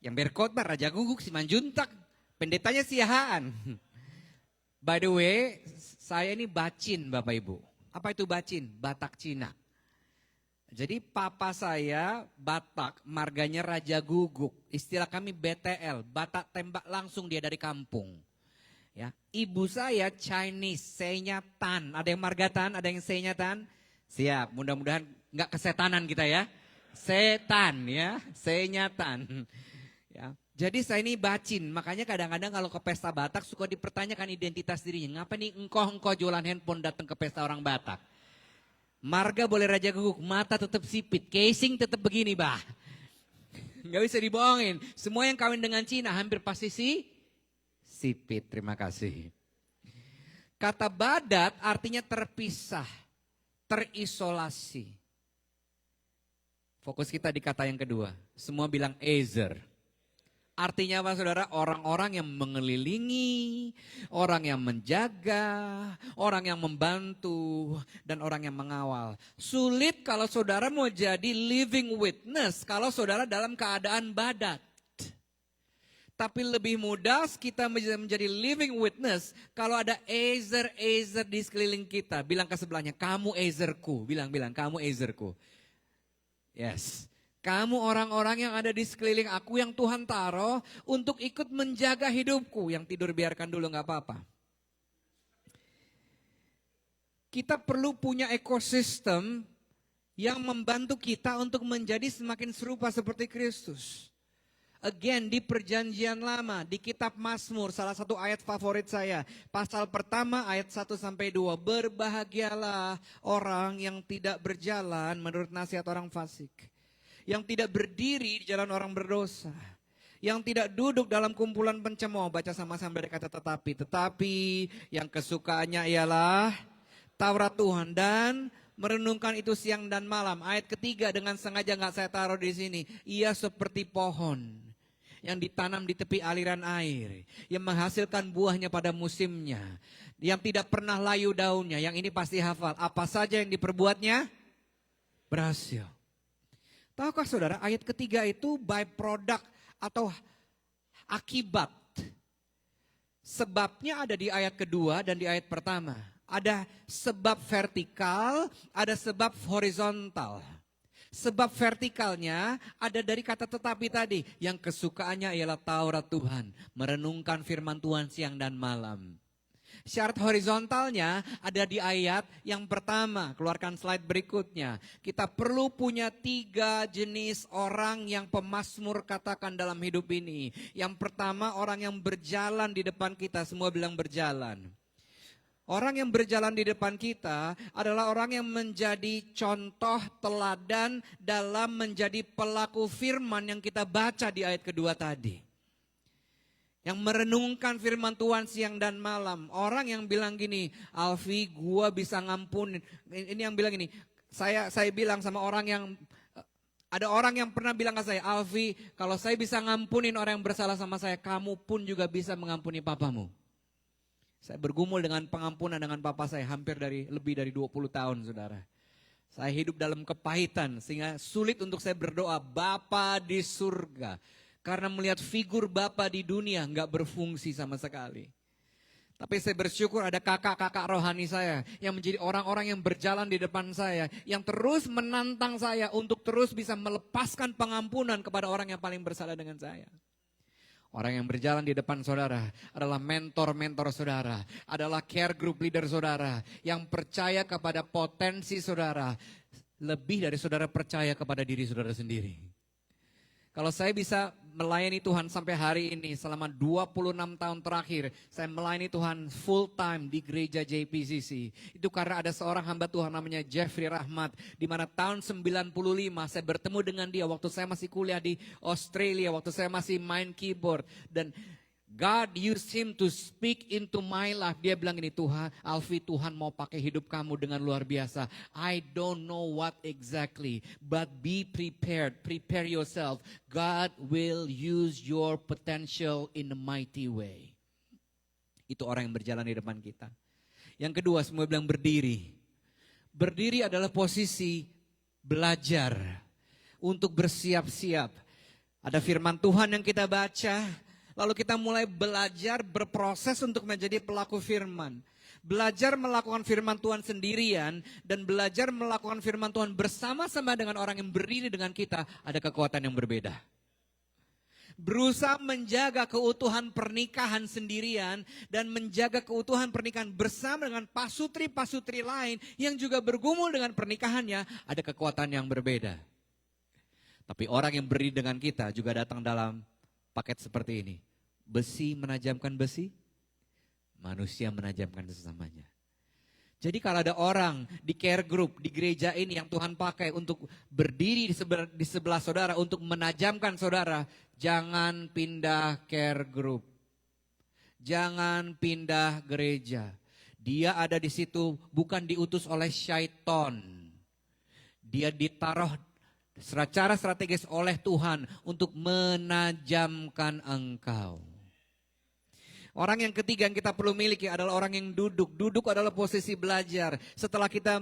yang berkhotbah Raja Guguk Simanjuntak. Pendetanya Siahaan. By the way, saya ini bacin Bapak Ibu. Apa itu bacin? Batak Cina. Jadi papa saya Batak, marganya Raja Guguk. Istilah kami BTL, Batak tembak langsung dia dari kampung. Ya, ibu saya Chinese, Senya Tan. Ada yang marga Tan, ada yang Senya Tan. Siap, mudah-mudahan nggak kesetanan kita ya. Setan ya, Senya Tan. Ya, jadi saya ini bacin, makanya kadang-kadang kalau ke pesta Batak suka dipertanyakan identitas dirinya. Ngapa nih engkau jualan handphone datang ke pesta orang Batak? Marga boleh Raja Guguk, mata tetap sipit, casing tetap begini bah. Nggak bisa dibohongin. Semua yang kawin dengan Cina hampir pasti sipit, terima kasih. Kata badat artinya terpisah, terisolasi. Fokus kita di kata yang kedua. Semua bilang ezer. Artinya apa saudara? Orang-orang yang mengelilingi, orang yang menjaga, orang yang membantu, dan orang yang mengawal. Sulit kalau saudara mau jadi living witness kalau saudara dalam keadaan badat. Tapi lebih mudah kita menjadi living witness kalau ada ezer di sekeliling kita. Bilang ke sebelahnya, kamu ezerku. Bilang, kamu ezerku. Yes. Kamu orang-orang yang ada di sekeliling aku yang Tuhan taruh untuk ikut menjaga hidupku. Yang tidur biarkan dulu gak apa-apa. Kita perlu punya ekosistem yang membantu kita untuk menjadi semakin serupa seperti Kristus. Again, di perjanjian lama, di kitab Mazmur, salah satu ayat favorit saya. Pasal pertama ayat 1-2, berbahagialah orang yang tidak berjalan menurut nasihat orang fasik. Yang tidak berdiri di jalan orang berdosa. Yang tidak duduk dalam kumpulan pencemooh, baca sama-sama dari kata tetapi yang kesukaannya ialah Taurat Tuhan dan merenungkan itu siang dan malam. Ayat ketiga dengan sengaja gak saya taruh di sini. Ia seperti pohon yang ditanam di tepi aliran air, yang menghasilkan buahnya pada musimnya, yang tidak pernah layu daunnya. Yang ini pasti hafal. Apa saja yang diperbuatnya berhasil. Tahukah saudara, ayat ketiga itu byproduct atau akibat. Sebabnya ada di ayat kedua dan di ayat pertama. Ada sebab vertikal, ada sebab horizontal. Sebab vertikalnya ada dari kata tetapi tadi. Yang kesukaannya ialah Taurat Tuhan. Merenungkan firman Tuhan siang dan malam. Syarat horizontalnya ada di ayat yang pertama. Keluarkan slide berikutnya. Kita perlu punya 3 jenis orang yang pemazmur katakan dalam hidup ini. Yang pertama orang yang berjalan di depan kita. Semua bilang berjalan. Orang yang berjalan di depan kita adalah orang yang menjadi contoh teladan dalam menjadi pelaku firman yang kita baca di ayat kedua tadi. Yang merenungkan firman Tuhan siang dan malam. Orang yang bilang gini, Alfi gua bisa ngampunin. Ini yang bilang gini, saya bilang sama orang yang Ada orang yang pernah bilang ke saya, Alfi, kalau saya bisa ngampunin orang yang bersalah sama saya, kamu pun juga bisa mengampuni papamu. Saya bergumul dengan pengampunan dengan papa saya lebih dari 20 tahun, saudara. Saya hidup dalam kepahitan sehingga sulit untuk saya berdoa, Bapa di surga. Karena melihat figur Bapa di dunia nggak berfungsi sama sekali. Tapi saya bersyukur ada kakak-kakak rohani saya yang menjadi orang-orang yang berjalan di depan saya. Yang terus menantang saya untuk terus bisa melepaskan pengampunan kepada orang yang paling bersalah dengan saya. Orang yang berjalan di depan saudara adalah mentor-mentor saudara. Adalah care group leader saudara. Yang percaya kepada potensi saudara. Lebih dari saudara percaya kepada diri saudara sendiri. Kalau saya bisa melayani Tuhan sampai hari ini selama 26 tahun terakhir, saya melayani Tuhan full time di gereja JPCC. Itu karena ada seorang hamba Tuhan namanya Jeffrey Rahmat, di mana tahun 95 saya bertemu dengan dia waktu saya masih kuliah di Australia, waktu saya masih main keyboard, dan God used him to speak into my life. Dia bilang ini, Tuhan, Alfi, Tuhan mau pakai hidup kamu dengan luar biasa. I don't know what exactly, but be prepared. Prepare yourself. God will use your potential in a mighty way. Itu orang yang berjalan di depan kita. Yang kedua, semua bilang berdiri. Berdiri adalah posisi belajar untuk bersiap-siap. Ada firman Tuhan yang kita baca. Lalu kita mulai belajar berproses untuk menjadi pelaku firman. Belajar melakukan firman Tuhan sendirian dan belajar melakukan firman Tuhan bersama-sama dengan orang yang berdiri dengan kita, ada kekuatan yang berbeda. Berusaha menjaga keutuhan pernikahan sendirian dan menjaga keutuhan pernikahan bersama dengan pasutri-pasutri lain yang juga bergumul dengan pernikahannya, ada kekuatan yang berbeda. Tapi orang yang berdiri dengan kita juga datang dalam paket seperti ini. Besi menajamkan besi, manusia menajamkan sesamanya. Jadi kalau ada orang di care group, di gereja ini yang Tuhan pakai untuk berdiri di sebelah saudara, untuk menajamkan saudara, jangan pindah care group. Jangan pindah gereja. Dia ada di situ bukan diutus oleh syaiton. Dia ditaruh secara strategis oleh Tuhan untuk menajamkan engkau. Orang yang ketiga yang kita perlu miliki adalah orang yang duduk. Duduk adalah posisi belajar. Setelah kita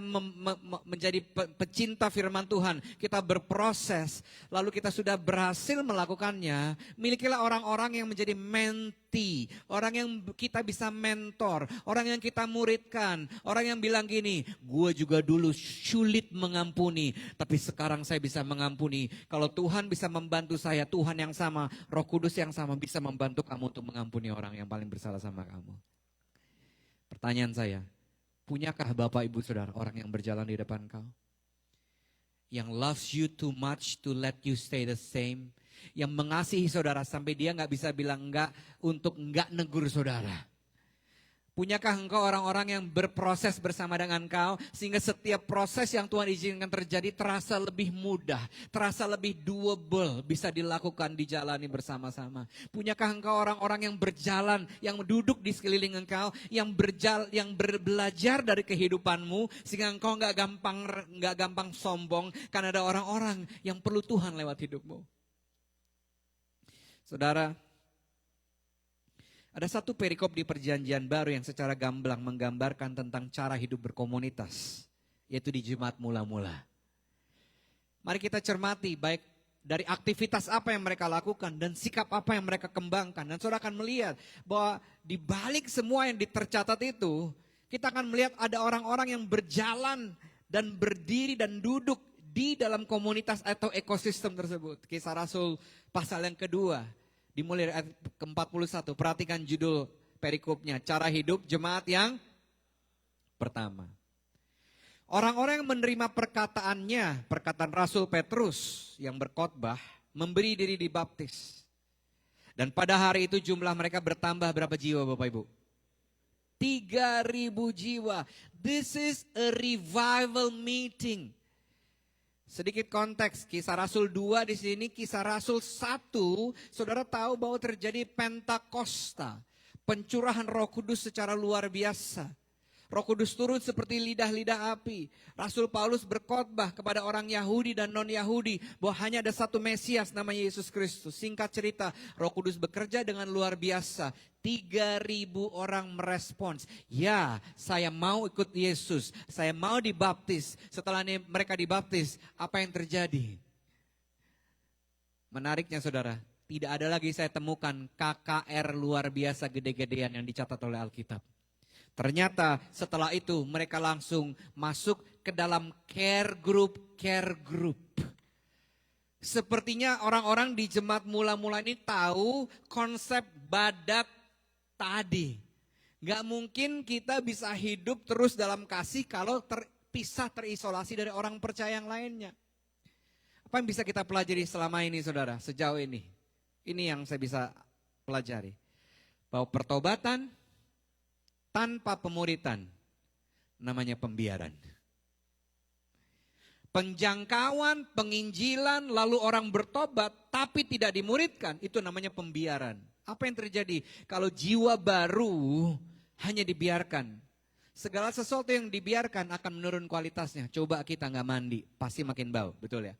menjadi pecinta firman Tuhan, kita berproses, lalu kita sudah berhasil melakukannya, milikilah orang-orang yang menjadi mentee, orang yang kita bisa mentor, orang yang kita muridkan, orang yang bilang gini, gue juga dulu sulit mengampuni, tapi sekarang saya bisa mengampuni. Kalau Tuhan bisa membantu saya, Tuhan yang sama, Roh Kudus yang sama bisa membantu kamu untuk mengampuni orang yang paling bersalah sama kamu. Pertanyaan saya, punyakah Bapak Ibu Saudara orang yang berjalan di depan kau? Yang loves you too much to let you stay the same. Yang mengasihi saudara sampai dia gak bisa bilang enggak untuk enggak negur saudara. Punyakah engkau orang-orang yang berproses bersama dengan engkau sehingga setiap proses yang Tuhan izinkan terjadi terasa lebih mudah, terasa lebih doable, bisa dilakukan, dijalani bersama-sama. Punyakah engkau orang-orang yang berjalan, yang duduk di sekeliling engkau, yang belajar dari kehidupanmu sehingga engkau nggak gampang sombong karena ada orang-orang yang perlu Tuhan lewat hidupmu. Saudara, ada satu perikop di Perjanjian Baru yang secara gamblang menggambarkan tentang cara hidup berkomunitas, yaitu di Jumat mula-mula. Mari kita cermati baik dari aktivitas apa yang mereka lakukan dan sikap apa yang mereka kembangkan. Dan saudara akan melihat bahwa di balik semua yang tercatat itu, kita akan melihat ada orang-orang yang berjalan dan berdiri dan duduk di dalam komunitas atau ekosistem tersebut. Kisah Rasul pasal yang kedua. Dimulai dari ayat ke-41, perhatikan judul perikopnya, cara hidup jemaat yang pertama. Orang-orang yang menerima perkataannya, perkataan Rasul Petrus yang berkhotbah, memberi diri dibaptis. Dan pada hari itu jumlah mereka bertambah berapa jiwa Bapak Ibu? 3.000 jiwa. This is a revival meeting. Sedikit konteks, Kisah Rasul 2 di sini, Kisah Rasul 1, saudara tahu bahwa terjadi Pentakosta, pencurahan Roh Kudus secara luar biasa. Roh Kudus turun seperti lidah-lidah api. Rasul Paulus berkhotbah kepada orang Yahudi dan non-Yahudi bahwa hanya ada satu Mesias namanya Yesus Kristus. Singkat cerita, Roh Kudus bekerja dengan luar biasa. 3.000 orang merespons, ya saya mau ikut Yesus, saya mau dibaptis. Setelah mereka dibaptis, apa yang terjadi? Menariknya saudara, tidak ada lagi saya temukan KKR luar biasa gede-gedean yang dicatat oleh Alkitab. Ternyata setelah itu mereka langsung masuk ke dalam care group. Sepertinya orang-orang di jemaat mula-mula ini tahu konsep badak tadi. Gak mungkin kita bisa hidup terus dalam kasih kalau terpisah, terisolasi dari orang percaya yang lainnya. Apa yang bisa kita pelajari selama ini saudara, sejauh ini? Ini yang saya bisa pelajari. Bahwa pertobatan tanpa pemuritan namanya pembiaran. Penjangkauan, penginjilan, lalu orang bertobat tapi tidak dimuridkan, itu namanya pembiaran. Apa yang terjadi kalau jiwa baru hanya dibiarkan? Segala sesuatu yang dibiarkan akan menurun kualitasnya. Coba kita nggak mandi, pasti makin bau, betul ya?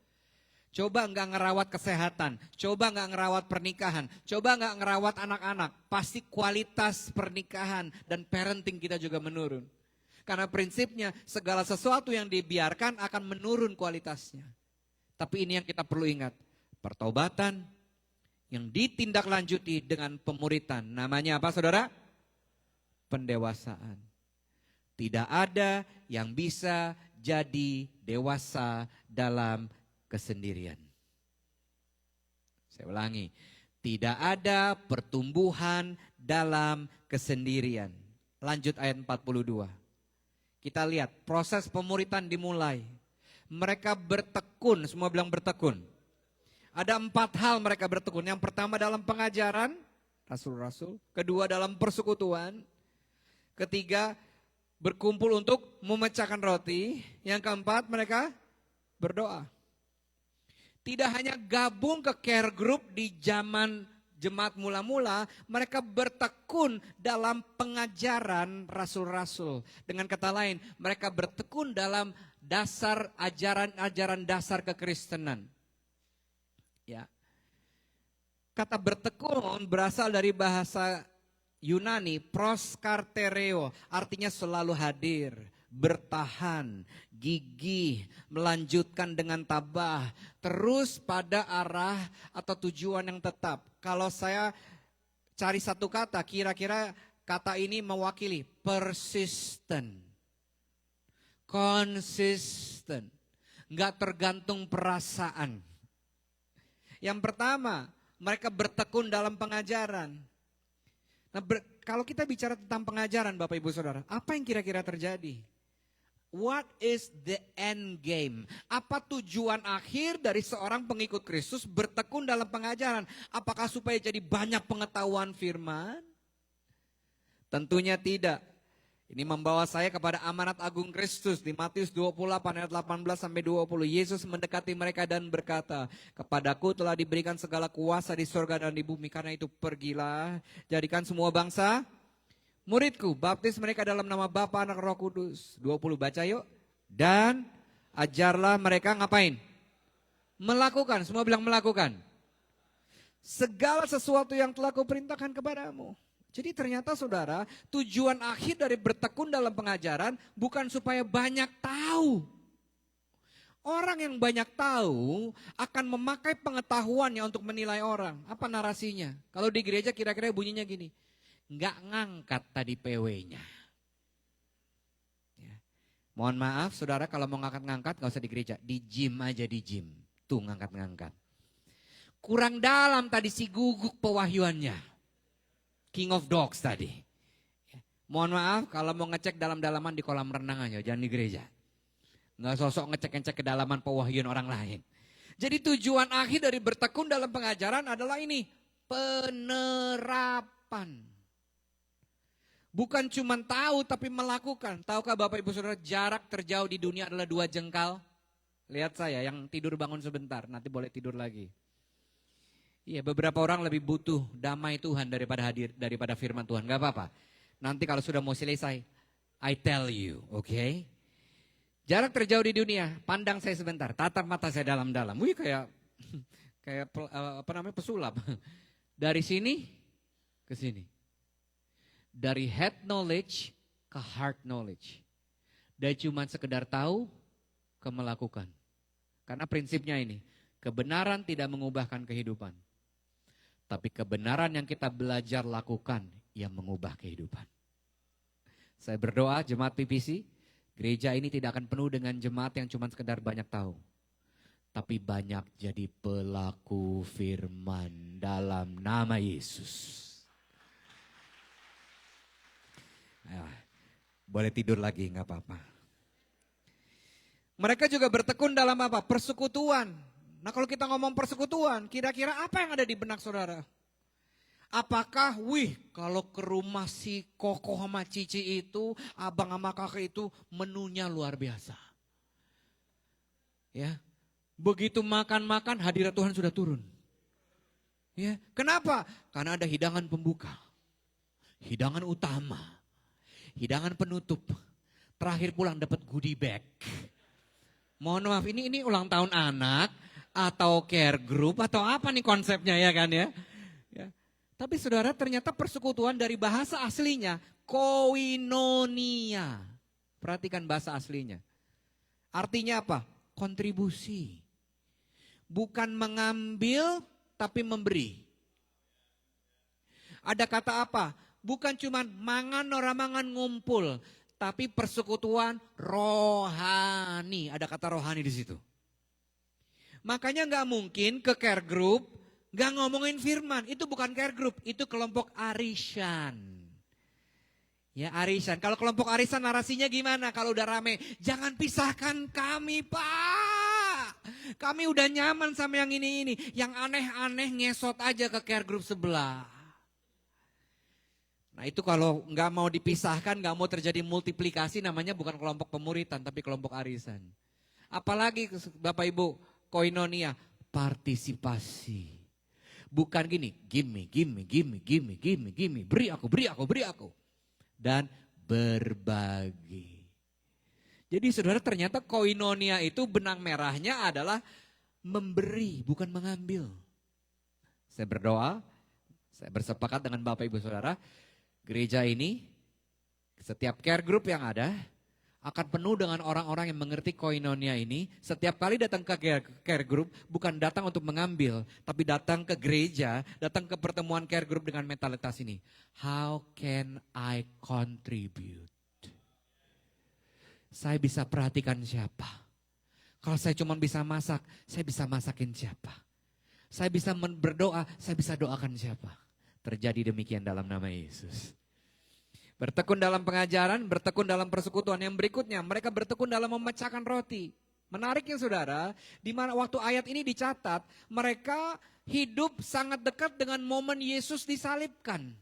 Coba nggak ngerawat kesehatan, coba nggak ngerawat pernikahan, coba nggak ngerawat anak-anak, pasti kualitas pernikahan dan parenting kita juga menurun. Karena prinsipnya segala sesuatu yang dibiarkan akan menurun kualitasnya. Tapi ini yang kita perlu ingat, pertobatan yang ditindaklanjuti dengan pemuritan. Namanya apa saudara? Pendewasaan. Tidak ada yang bisa jadi dewasa dalam kesendirian. Saya ulangi, tidak ada pertumbuhan dalam kesendirian. Lanjut ayat 42. Kita lihat proses pemuritan dimulai. Mereka bertekun, semua bilang bertekun. Ada 4 hal mereka bertekun. Yang pertama dalam pengajaran, rasul-rasul. Kedua dalam persekutuan. Ketiga berkumpul untuk memecahkan roti. Yang keempat mereka berdoa. Tidak hanya gabung ke care group di zaman jemaat mula-mula, mereka bertekun dalam pengajaran rasul-rasul. Dengan kata lain, mereka bertekun dalam dasar ajaran-ajaran dasar kekristenan. Ya. Kata bertekun berasal dari bahasa Yunani, proskartereo, artinya selalu hadir, bertahan, gigih, melanjutkan dengan tabah, terus pada arah atau tujuan yang tetap. Kalau saya cari satu kata, kira-kira kata ini mewakili persistent, konsisten, nggak tergantung perasaan. Yang pertama, mereka bertekun dalam pengajaran. Nah, kalau kita bicara tentang pengajaran Bapak Ibu Saudara, apa yang kira-kira terjadi? What is the end game? Apa tujuan akhir dari seorang pengikut Kristus bertekun dalam pengajaran? Apakah supaya jadi banyak pengetahuan firman? Tentunya tidak. Ini membawa saya kepada amanat agung Kristus di Matius 28 ayat 18 sampai 20. Yesus mendekati mereka dan berkata, "Kepadaku telah diberikan segala kuasa di surga dan di bumi, karena itu pergilah, jadikan semua bangsa muridku, baptis mereka dalam nama Bapa, Anak, Roh Kudus." 20 baca yuk. Dan ajarlah mereka ngapain? Melakukan, semua bilang melakukan. Segala sesuatu yang telah kuperintahkan kepadamu. Jadi ternyata saudara, tujuan akhir dari bertekun dalam pengajaran bukan supaya banyak tahu. Orang yang banyak tahu akan memakai pengetahuannya untuk menilai orang. Apa narasinya? Kalau di gereja kira-kira bunyinya gini. Nggak ngangkat tadi PW-nya. Ya. Mohon maaf saudara, kalau mau ngangkat-ngangkat gak usah di gereja. Di gym aja, di gym. Tuh ngangkat-ngangkat. Kurang dalam tadi si guguk pewahyuannya. King of Dogs tadi. Mohon maaf kalau mau ngecek dalam-dalaman di kolam renang aja, jangan di gereja. Nggak sosok ngecek-ngecek kedalaman pewahyuan orang lain. Jadi tujuan akhir dari bertekun dalam pengajaran adalah ini, penerapan. Bukan cuma tahu tapi melakukan. Tahukah Bapak Ibu Saudara, jarak terjauh di dunia adalah 2 jengkal? Lihat saya yang tidur bangun sebentar, nanti boleh tidur lagi. Iya, beberapa orang lebih butuh damai Tuhan daripada firman Tuhan. Gak apa-apa. Nanti kalau sudah mau selesai, I tell you, okay? Jarak terjauh di dunia, pandang saya sebentar, tatap mata saya dalam-dalam. Wih kayak pesulap. Dari sini ke sini. Dari head knowledge ke heart knowledge. Dari cuma sekedar tahu ke melakukan. Karena prinsipnya ini, kebenaran tidak mengubahkan kehidupan. Tapi kebenaran yang kita belajar lakukan yang mengubah kehidupan. Saya berdoa jemaat PPC, gereja ini tidak akan penuh dengan jemaat yang cuma sekedar banyak tahu. Tapi banyak jadi pelaku firman dalam nama Yesus. Boleh tidur lagi, nggak apa-apa. Mereka juga bertekun dalam apa? Persekutuan. Nah kalau kita ngomong persekutuan, kira-kira apa yang ada di benak saudara? Apakah, kalau ke rumah si Koko sama Cici itu, abang sama kakak itu menunya luar biasa. Ya, begitu makan-makan hadirat Tuhan sudah turun. Ya, kenapa? Karena ada hidangan pembuka, hidangan utama, hidangan penutup, terakhir pulang dapat goodie bag. Mohon maaf, ini ulang tahun anak atau care group atau apa nih konsepnya ya kan ya? Ya. Tapi saudara ternyata persekutuan dari bahasa aslinya koinonia. Perhatikan bahasa aslinya. Artinya apa? Kontribusi. Bukan mengambil tapi memberi. Ada kata apa? Bukan cuma mangan orang mangan ngumpul, tapi persekutuan rohani. Ada kata rohani di situ. Makanya nggak mungkin ke care group nggak ngomongin firman. Itu bukan care group, itu kelompok arisan. Ya arisan. Kalau kelompok arisan narasinya gimana? Kalau udah rame, jangan pisahkan kami Pak. Kami udah nyaman sama yang ini. Yang aneh-aneh ngesot aja ke care group sebelah. Nah itu kalau nggak mau dipisahkan, nggak mau terjadi multiplikasi, namanya bukan kelompok pemuritan, tapi kelompok arisan. Apalagi Bapak Ibu, koinonia, partisipasi. Bukan gini, gimme, beri aku. Dan berbagi. Jadi saudara ternyata koinonia itu benang merahnya adalah memberi, bukan mengambil. Saya berdoa, saya bersepakat dengan Bapak Ibu Saudara, gereja ini, setiap care group yang ada, akan penuh dengan orang-orang yang mengerti koinonia ini. Setiap kali datang ke care group, bukan datang untuk mengambil, tapi datang ke gereja, datang ke pertemuan care group dengan mentalitas ini. How can I contribute? Saya bisa perhatikan siapa? Kalau saya cuma bisa masak, saya bisa masakin siapa? Saya bisa berdoa, saya bisa doakan siapa? Terjadi demikian dalam nama Yesus. Bertekun dalam pengajaran, bertekun dalam persekutuan. Yang berikutnya, mereka bertekun dalam memecahkan roti. Menariknya saudara, di mana waktu ayat ini dicatat, mereka hidup sangat dekat dengan momen Yesus disalibkan.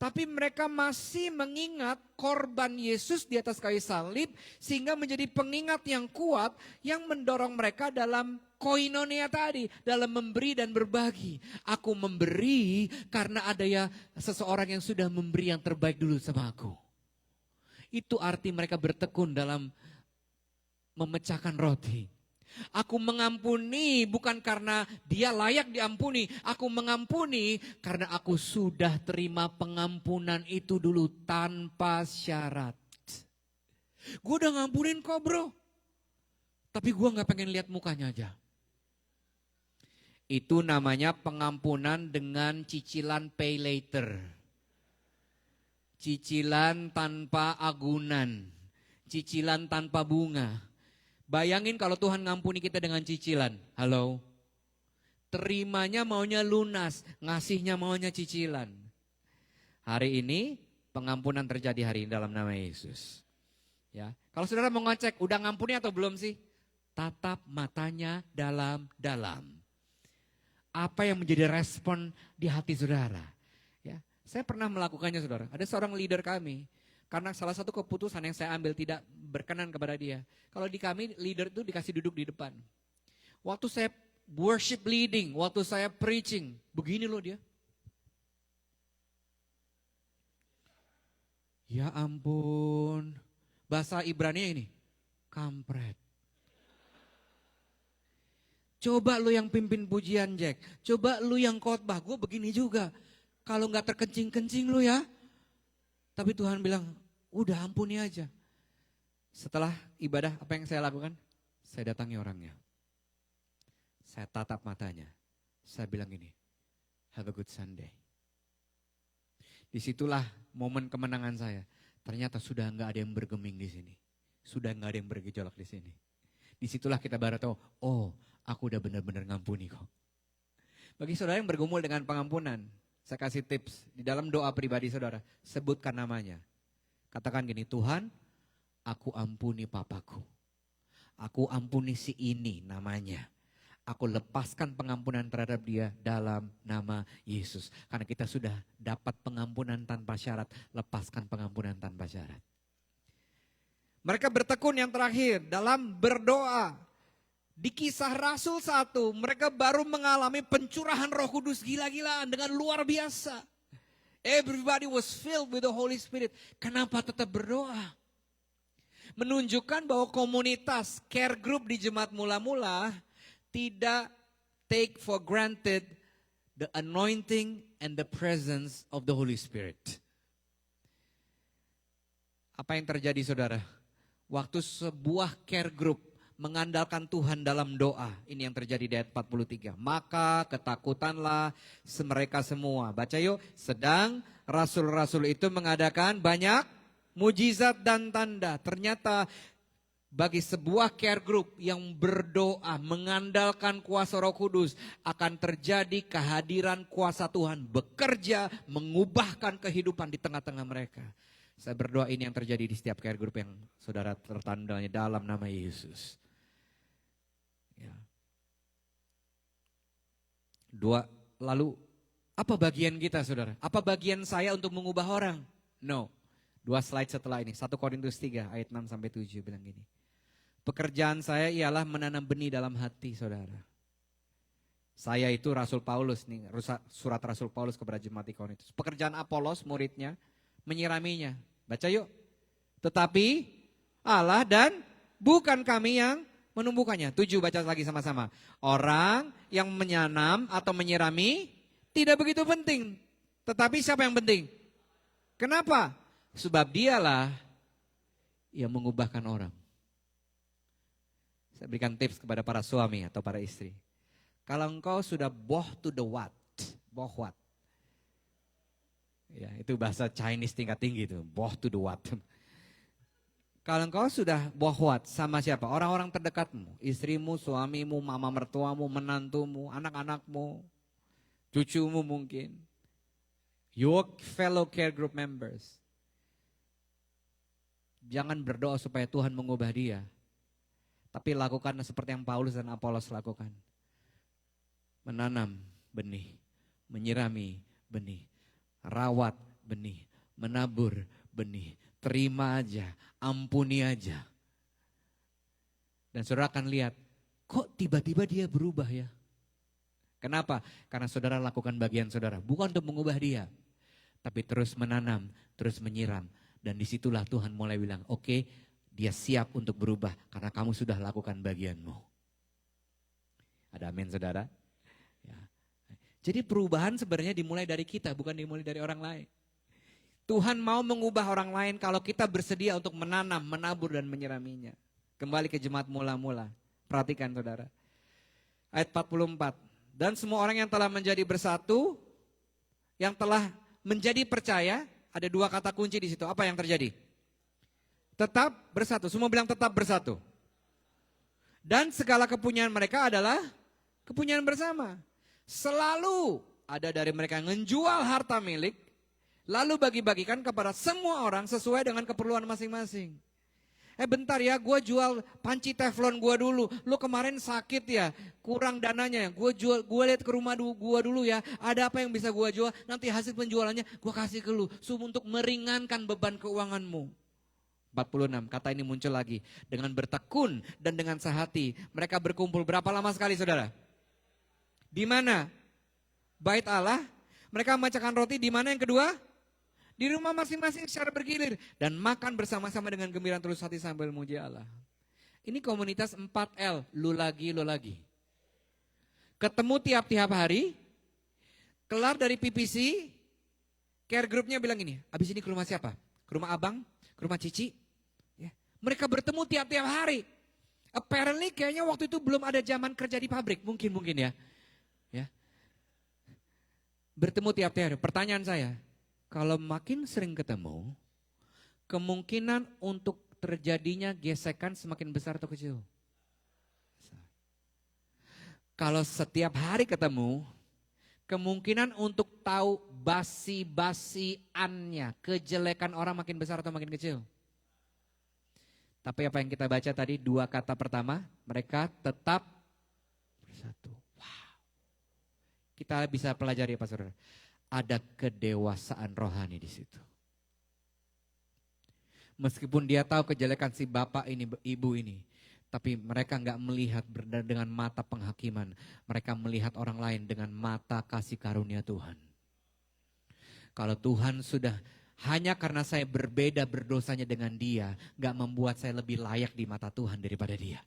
Tapi mereka masih mengingat korban Yesus di atas kayu salib, sehingga menjadi pengingat yang kuat yang mendorong mereka dalam koinonia tadi, dalam memberi dan berbagi. Aku memberi karena ada ya seseorang yang sudah memberi yang terbaik dulu sama aku. Itu arti mereka bertekun dalam memecahkan roti. Aku mengampuni bukan karena dia layak diampuni. Aku mengampuni karena aku sudah terima pengampunan itu dulu tanpa syarat. Gue udah ngampunin kok bro. Tapi gue gak pengen lihat mukanya aja. Itu namanya pengampunan dengan cicilan pay later. Cicilan tanpa agunan. Cicilan tanpa bunga. Bayangin kalau Tuhan ngampuni kita dengan cicilan. Halo? Terimanya maunya lunas, ngasihnya maunya cicilan. Hari ini pengampunan terjadi hari ini dalam nama Yesus. Ya, kalau saudara mau ngecek, udah ngampuni atau belum sih? Tatap matanya dalam-dalam. Apa yang menjadi respon di hati saudara? Ya, saya pernah melakukannya saudara. Ada seorang leader kami. Karena salah satu keputusan yang saya ambil tidak berkenan kepada dia. Kalau di kami leader itu dikasih duduk di depan. Waktu saya worship leading, waktu saya preaching, begini loh dia. Ya ampun. Bahasa Ibrani ini, kampret. Coba lu yang pimpin pujian, Jack. Coba lu yang khotbah, gue begini juga. Kalau nggak terkencing-kencing lu ya. Tapi Tuhan bilang, udah ampuni aja. Setelah ibadah, apa yang saya lakukan? Saya datangi orangnya. Saya tatap matanya. Saya bilang gini, have a good Sunday. Disitulah momen kemenangan saya. Ternyata sudah nggak ada yang bergeming di sini. Sudah nggak ada yang bergejolak di sini. Disitulah kita baru tahu, oh aku udah benar-benar ngampuni kok. Bagi saudara yang bergumul dengan pengampunan, saya kasih tips. Di dalam doa pribadi saudara, sebutkan namanya. Katakan gini, Tuhan, aku ampuni papaku. Aku ampuni si ini namanya. Aku lepaskan pengampunan terhadap dia dalam nama Yesus. Karena kita sudah dapat pengampunan tanpa syarat, lepaskan pengampunan tanpa syarat. Mereka bertekun yang terakhir dalam berdoa. Di Kisah Rasul 1, mereka baru mengalami pencurahan Roh Kudus gila-gilaan dengan luar biasa. Everybody was filled with the Holy Spirit. Kenapa tetap berdoa? Menunjukkan bahwa komunitas care group di jemaat mula-mula tidak take for granted the anointing and the presence of the Holy Spirit. Apa yang terjadi saudara? Waktu sebuah care group mengandalkan Tuhan dalam doa. Ini yang terjadi di ayat 43. Maka ketakutanlah mereka semua. Baca yuk. Sedang rasul-rasul itu mengadakan banyak mujizat dan tanda. Ternyata bagi sebuah care group yang berdoa mengandalkan kuasa Roh Kudus akan terjadi kehadiran kuasa Tuhan bekerja mengubahkan kehidupan di tengah-tengah mereka. Saya berdoa ini yang terjadi di setiap care group yang saudara tertandanya dalam nama Yesus. Ya. Lalu apa bagian kita saudara? Apa bagian saya untuk mengubah orang? No. 2 slide setelah ini. 1 Korintus 3 ayat 6 sampai 7 bilang gini. Pekerjaan saya ialah menanam benih dalam hati saudara. Saya itu Rasul Paulus nih, surat Rasul Paulus kepada jemaat di Korintus. Pekerjaan Apolos muridnya menyiraminya. Baca yuk. Tetapi Allah dan bukan kami yang menumbuhkannya. 7 baca lagi sama-sama. Orang yang menyanam atau menyirami tidak begitu penting. Tetapi siapa yang penting? Kenapa? Sebab dialah yang mengubahkan orang. Saya berikan tips kepada para suami atau para istri. Kalau engkau sudah boh to the what, bohwat. Ya, itu bahasa Chinese tingkat tinggi itu, boh to the what. Kalau engkau sudah bohwat sama siapa? Orang-orang terdekatmu, istrimu, suamimu, mama mertuamu, menantumu, anak-anakmu, cucumu mungkin. Your fellow care group members. Jangan berdoa supaya Tuhan mengubah dia. Tapi lakukan seperti yang Paulus dan Apolos lakukan. Menanam benih, menyirami benih, rawat benih, menabur benih, terima aja, ampuni aja. Dan saudara akan lihat, kok tiba-tiba dia berubah ya? Kenapa? Karena saudara lakukan bagian saudara, bukan untuk mengubah dia. Tapi terus menanam, terus menyiram. Dan disitulah Tuhan mulai bilang, oke, dia siap untuk berubah karena kamu sudah lakukan bagianmu. Ada amin saudara? Ya. Jadi perubahan sebenarnya dimulai dari kita, bukan dimulai dari orang lain. Tuhan mau mengubah orang lain kalau kita bersedia untuk menanam, menabur dan menyiraminya. Kembali ke jemaat mula-mula. Perhatikan saudara. Ayat 44. Dan semua orang yang telah menjadi bersatu, yang telah menjadi percaya, ada 2 kata kunci di situ. Apa yang terjadi? Tetap bersatu. Semua bilang tetap bersatu. Dan segala kepunyaan mereka adalah kepunyaan bersama. Selalu ada dari mereka yang menjual harta milik, lalu bagi-bagikan kepada semua orang sesuai dengan keperluan masing-masing. Bentar ya, gue jual panci teflon gue dulu. Lu kemarin sakit ya, kurang dananya. Gue lihat ke rumah gue dulu ya. Ada apa yang bisa gue jual? Nanti hasil penjualannya gue kasih ke lu. Untuk meringankan beban keuanganmu. 46, kata ini muncul lagi. Dengan bertekun dan dengan sehati. Mereka berkumpul berapa lama sekali saudara? Di mana? Bait Allah. Mereka memecahkan roti di mana yang kedua? Di rumah masing-masing secara bergilir. Dan makan bersama-sama dengan gembira terus hati sambil memuji Allah. Ini komunitas 4L, lu lagi, lu lagi. Ketemu tiap-tiap hari, kelar dari PPC, care groupnya bilang gini, abis ini ke rumah siapa? Ke rumah abang, ke rumah cici. Ya. Mereka bertemu tiap-tiap hari. Apparently kayaknya waktu itu belum ada zaman kerja di pabrik, mungkin ya. Ya. Bertemu tiap-tiap hari. Pertanyaan saya, kalau makin sering ketemu, kemungkinan untuk terjadinya gesekan semakin besar atau kecil? Kalau setiap hari ketemu, kemungkinan untuk tahu basi-basiannya, kejelekan orang makin besar atau makin kecil? Tapi apa yang kita baca tadi, 2 kata pertama, mereka tetap bersatu. Wow. Kita bisa pelajari apa saudara? Ada kedewasaan rohani di situ. Meskipun dia tahu kejelekan si bapak ini, ibu ini, tapi mereka nggak melihat dengan mata penghakiman. Mereka melihat orang lain dengan mata kasih karunia Tuhan. Kalau Tuhan sudah, hanya karena saya berbeda berdosanya dengan dia, nggak membuat saya lebih layak di mata Tuhan daripada dia.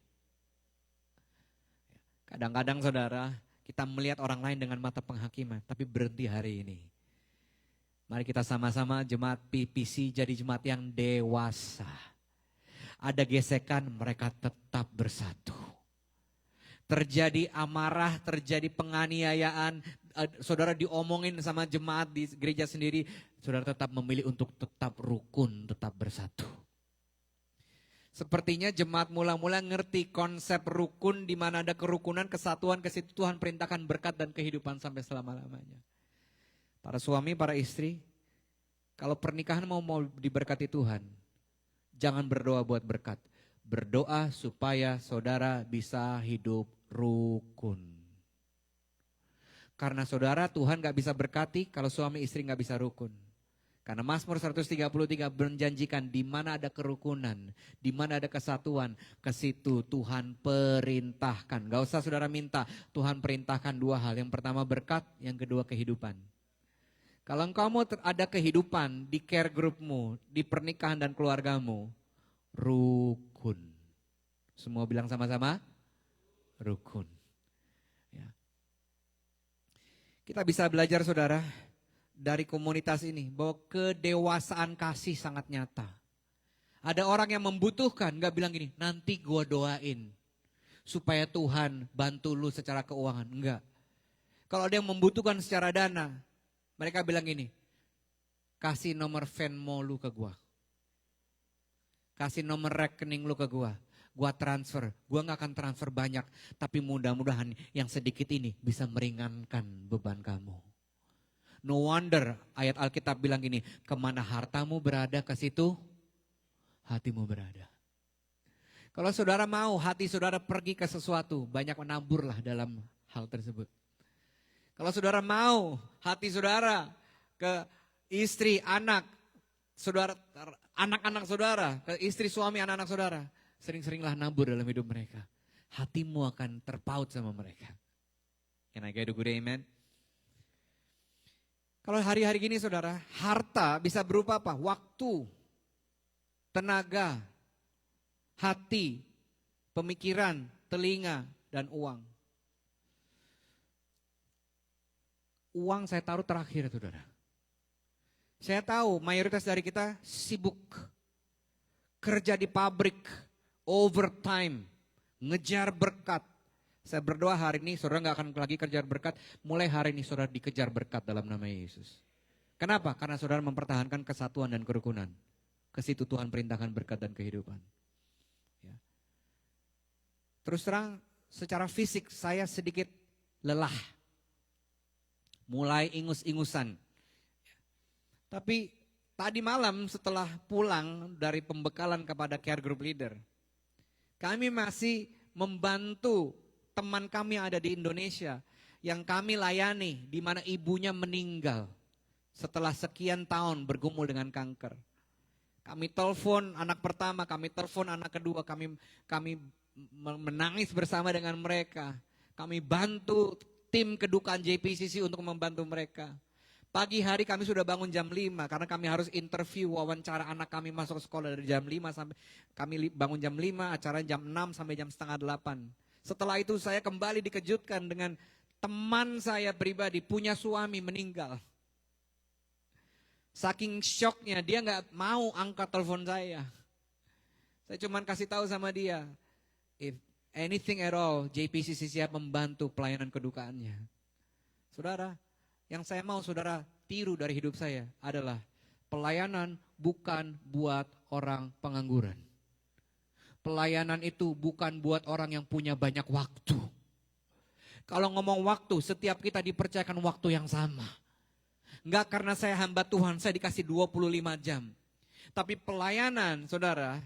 Kadang-kadang saudara, kita melihat orang lain dengan mata penghakiman, tapi berhenti hari ini. Mari kita sama-sama jemaat PPC jadi jemaat yang dewasa. Ada gesekan, mereka tetap bersatu. Terjadi amarah, terjadi penganiayaan, saudara diomongin sama jemaat di gereja sendiri, saudara tetap memilih untuk tetap rukun, tetap bersatu. Sepertinya jemaat mula-mula ngerti konsep rukun, di mana ada kerukunan, kesatuan, ke situ Tuhan perintahkan berkat dan kehidupan sampai selama-lamanya. Para suami, para istri, kalau pernikahan mau diberkati Tuhan, jangan berdoa buat berkat. Berdoa supaya saudara bisa hidup rukun. Karena saudara, Tuhan gak bisa berkati kalau suami istri gak bisa rukun. Karena Mazmur 133 menjanjikan di mana ada kerukunan, di mana ada kesatuan, ke situ Tuhan perintahkan. Gak usah saudara minta, Tuhan perintahkan 2 hal. Yang pertama berkat, yang kedua kehidupan. Kalau engkau mau ada kehidupan di care groupmu, di pernikahan dan keluargamu, rukun. Semua bilang sama-sama, rukun. Ya. Kita bisa belajar saudara, dari komunitas ini, bahwa kedewasaan kasih sangat nyata. Ada orang yang membutuhkan, gak bilang gini, nanti gua doain supaya Tuhan bantu lu secara keuangan. Enggak. Kalau ada yang membutuhkan secara dana, mereka bilang gini, kasih nomor Venmo lu ke gua. Kasih nomor rekening lu ke gua transfer. Gua gak akan transfer banyak, tapi mudah-mudahan yang sedikit ini bisa meringankan beban kamu. No wonder ayat Alkitab bilang gini, kemana hartamu berada ke situ hatimu berada. Kalau saudara mau hati saudara pergi ke sesuatu, banyak menaburlah dalam hal tersebut. Kalau saudara mau hati saudara ke istri, anak, saudara, anak-anak saudara, ke istri, suami, anak-anak saudara, sering-seringlah nabur dalam hidup mereka. Hatimu akan terpaut sama mereka. Can I get a good amen? Kalau hari-hari gini saudara, harta bisa berupa apa? Waktu, tenaga, hati, pemikiran, telinga, dan uang. Uang saya taruh terakhir saudara. Saya tahu mayoritas dari kita sibuk. Kerja di pabrik, overtime, ngejar berkat. Saya berdoa hari ini saudara gak akan lagi kejar berkat. Mulai hari ini saudara dikejar berkat dalam nama Yesus. Kenapa? Karena saudara mempertahankan kesatuan dan kerukunan. Ke situ Tuhan perintahkan berkat dan kehidupan. Ya. Terus terang secara fisik saya sedikit lelah. Mulai ingus-ingusan. Tapi tadi malam setelah pulang dari pembekalan kepada care group leader, kami masih membantu teman kami yang ada di Indonesia yang kami layani, di mana ibunya meninggal setelah sekian tahun bergumul dengan kanker. Kami telepon anak pertama, kami telepon anak kedua, kami menangis bersama dengan mereka. Kami bantu tim kedukaan JPCC untuk membantu mereka. Pagi hari kami sudah bangun jam 5 karena kami harus interview wawancara anak kami masuk sekolah dari jam 5 sampai kami bangun jam 5, acara jam 6 sampai jam setengah 8. Setelah itu saya kembali dikejutkan dengan teman saya pribadi punya suami meninggal. Saking shocknya dia nggak mau angkat telepon saya. Saya cuma kasih tahu sama dia, if anything at all, JPCC siap membantu pelayanan kedukaannya. Saudara, yang saya mau saudara tiru dari hidup saya adalah pelayanan bukan buat orang pengangguran. Pelayanan itu bukan buat orang yang punya banyak waktu. Kalau ngomong waktu, setiap kita dipercayakan waktu yang sama. Enggak karena saya hamba Tuhan, saya dikasih 25 jam. Tapi pelayanan, saudara,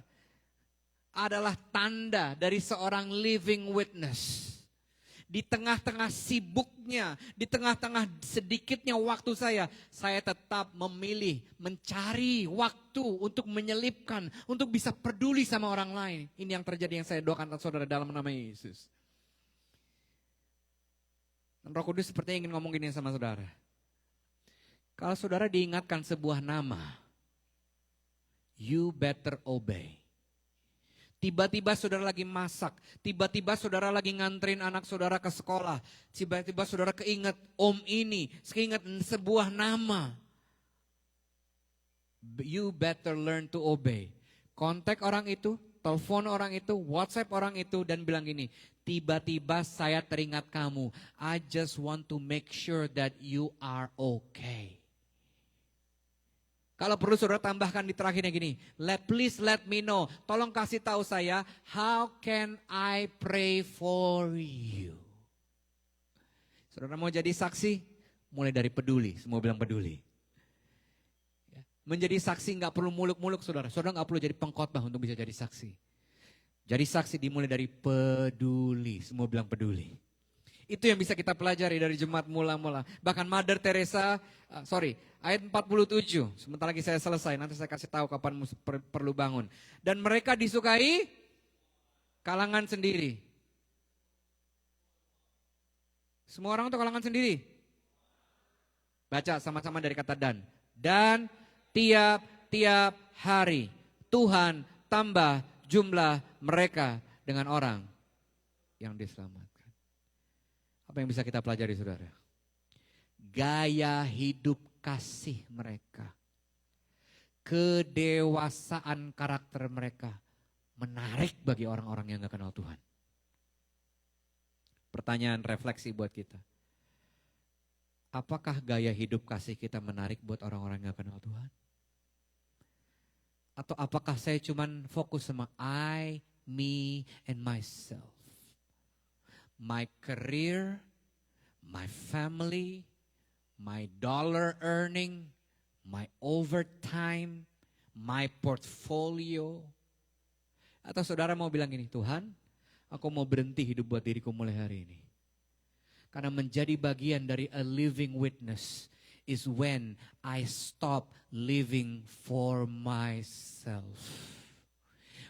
adalah tanda dari seorang living witness. Di tengah-tengah sibuknya, di tengah-tengah sedikitnya waktu saya tetap memilih, mencari waktu untuk menyelipkan, untuk bisa peduli sama orang lain. Ini yang terjadi yang saya doakan saudara dalam nama Yesus. Dan Roh Kudus sepertinya ingin ngomong gini sama saudara. Kalau saudara diingatkan sebuah nama, you better obey. Tiba-tiba saudara lagi masak, tiba-tiba saudara lagi nganterin anak saudara ke sekolah, tiba-tiba saudara keinget om ini, keinget sebuah nama. You better learn to obey. Kontak orang itu, telepon orang itu, WhatsApp orang itu dan bilang gini, tiba-tiba saya teringat kamu, I just want to make sure that you are okay. Kalau perlu saudara tambahkan di terakhirnya gini, please let me know, tolong kasih tahu saya, how can I pray for you? Saudara mau jadi saksi, mulai dari peduli, semua bilang peduli. Menjadi saksi nggak perlu muluk-muluk saudara nggak perlu jadi pengkhotbah untuk bisa jadi saksi. Jadi saksi dimulai dari peduli, semua bilang peduli. Itu yang bisa kita pelajari dari jemaat mula-mula. Bahkan Mother Teresa, ayat 47. Sebentar lagi saya selesai, nanti saya kasih tahu kapan perlu bangun. Dan mereka disukai kalangan sendiri. Semua orang itu kalangan sendiri. Baca sama-sama dari kata dan. Dan tiap-tiap hari Tuhan tambah jumlah mereka dengan orang yang diselamatkan. Apa yang bisa kita pelajari saudara? Gaya hidup kasih mereka. Kedewasaan karakter mereka menarik bagi orang-orang yang gak kenal Tuhan. Pertanyaan refleksi buat kita. Apakah gaya hidup kasih kita menarik buat orang-orang yang gak kenal Tuhan? Atau apakah saya cuman fokus sama I, me, and myself? My career, my family, my dollar earning, my overtime, my portfolio. Atau saudara mau bilang gini, Tuhan, aku mau berhenti hidup buat diriku mulai hari ini. Karena menjadi bagian dari a living witness is when I stop living for myself.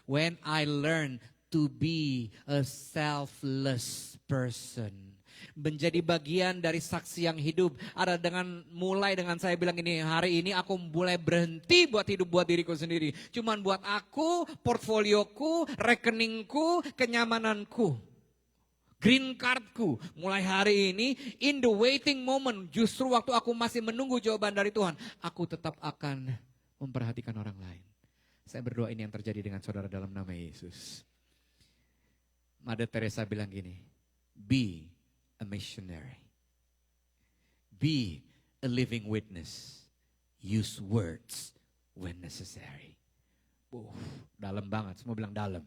When I learn to be a selfless person. Menjadi bagian dari saksi yang hidup. Ada mulai dengan saya bilang ini, hari ini aku mulai berhenti buat hidup buat diriku sendiri. Cuman buat aku, portfolioku, rekeningku, kenyamananku. Green cardku. Mulai hari ini, in the waiting moment, justru waktu aku masih menunggu jawaban dari Tuhan, aku tetap akan memperhatikan orang lain. Saya berdoa ini yang terjadi dengan saudara dalam nama Yesus. Mother Teresa bilang gini, be a missionary. Be a living witness. Use words when necessary. Dalam banget, semua bilang dalam.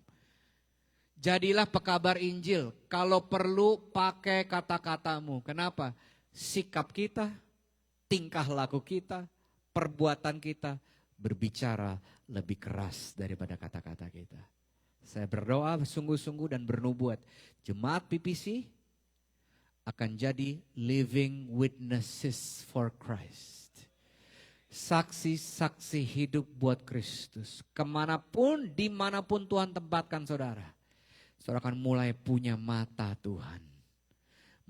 Jadilah pekabar Injil, kalau perlu pakai kata-katamu. Kenapa? Sikap kita, tingkah laku kita, perbuatan kita berbicara lebih keras daripada kata-kata kita. Saya berdoa sungguh-sungguh dan bernubuat, jemaat PPC akan jadi living witnesses for Christ. Saksi-saksi hidup buat Kristus. Kemanapun, dimanapun Tuhan tempatkan saudara. Saudara akan mulai punya mata Tuhan.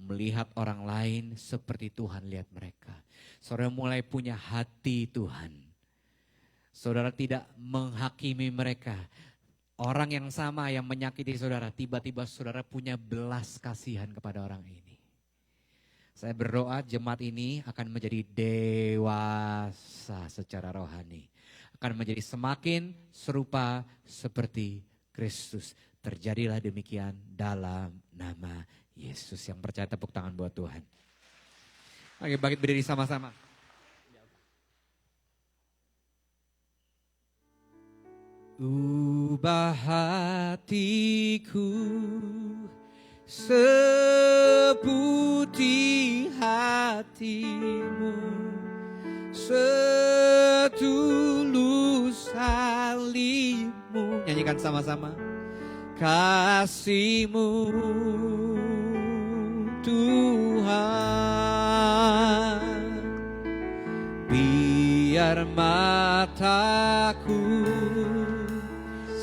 melihat orang lain seperti Tuhan lihat mereka. Saudara mulai punya hati Tuhan. Saudara tidak menghakimi mereka. Orang yang sama yang menyakiti saudara, tiba-tiba saudara punya belas kasihan kepada orang ini. Saya berdoa jemaat ini akan menjadi dewasa secara rohani. Akan menjadi semakin serupa seperti Kristus. Terjadilah demikian dalam nama Yesus. Yang percaya tepuk tangan buat Tuhan. Oke, bangkit berdiri sama-sama. Ubah hatiku seputih hatimu, setulus salibmu. Nyanyikan sama-sama. Kasih-Mu Tuhan, biar mataku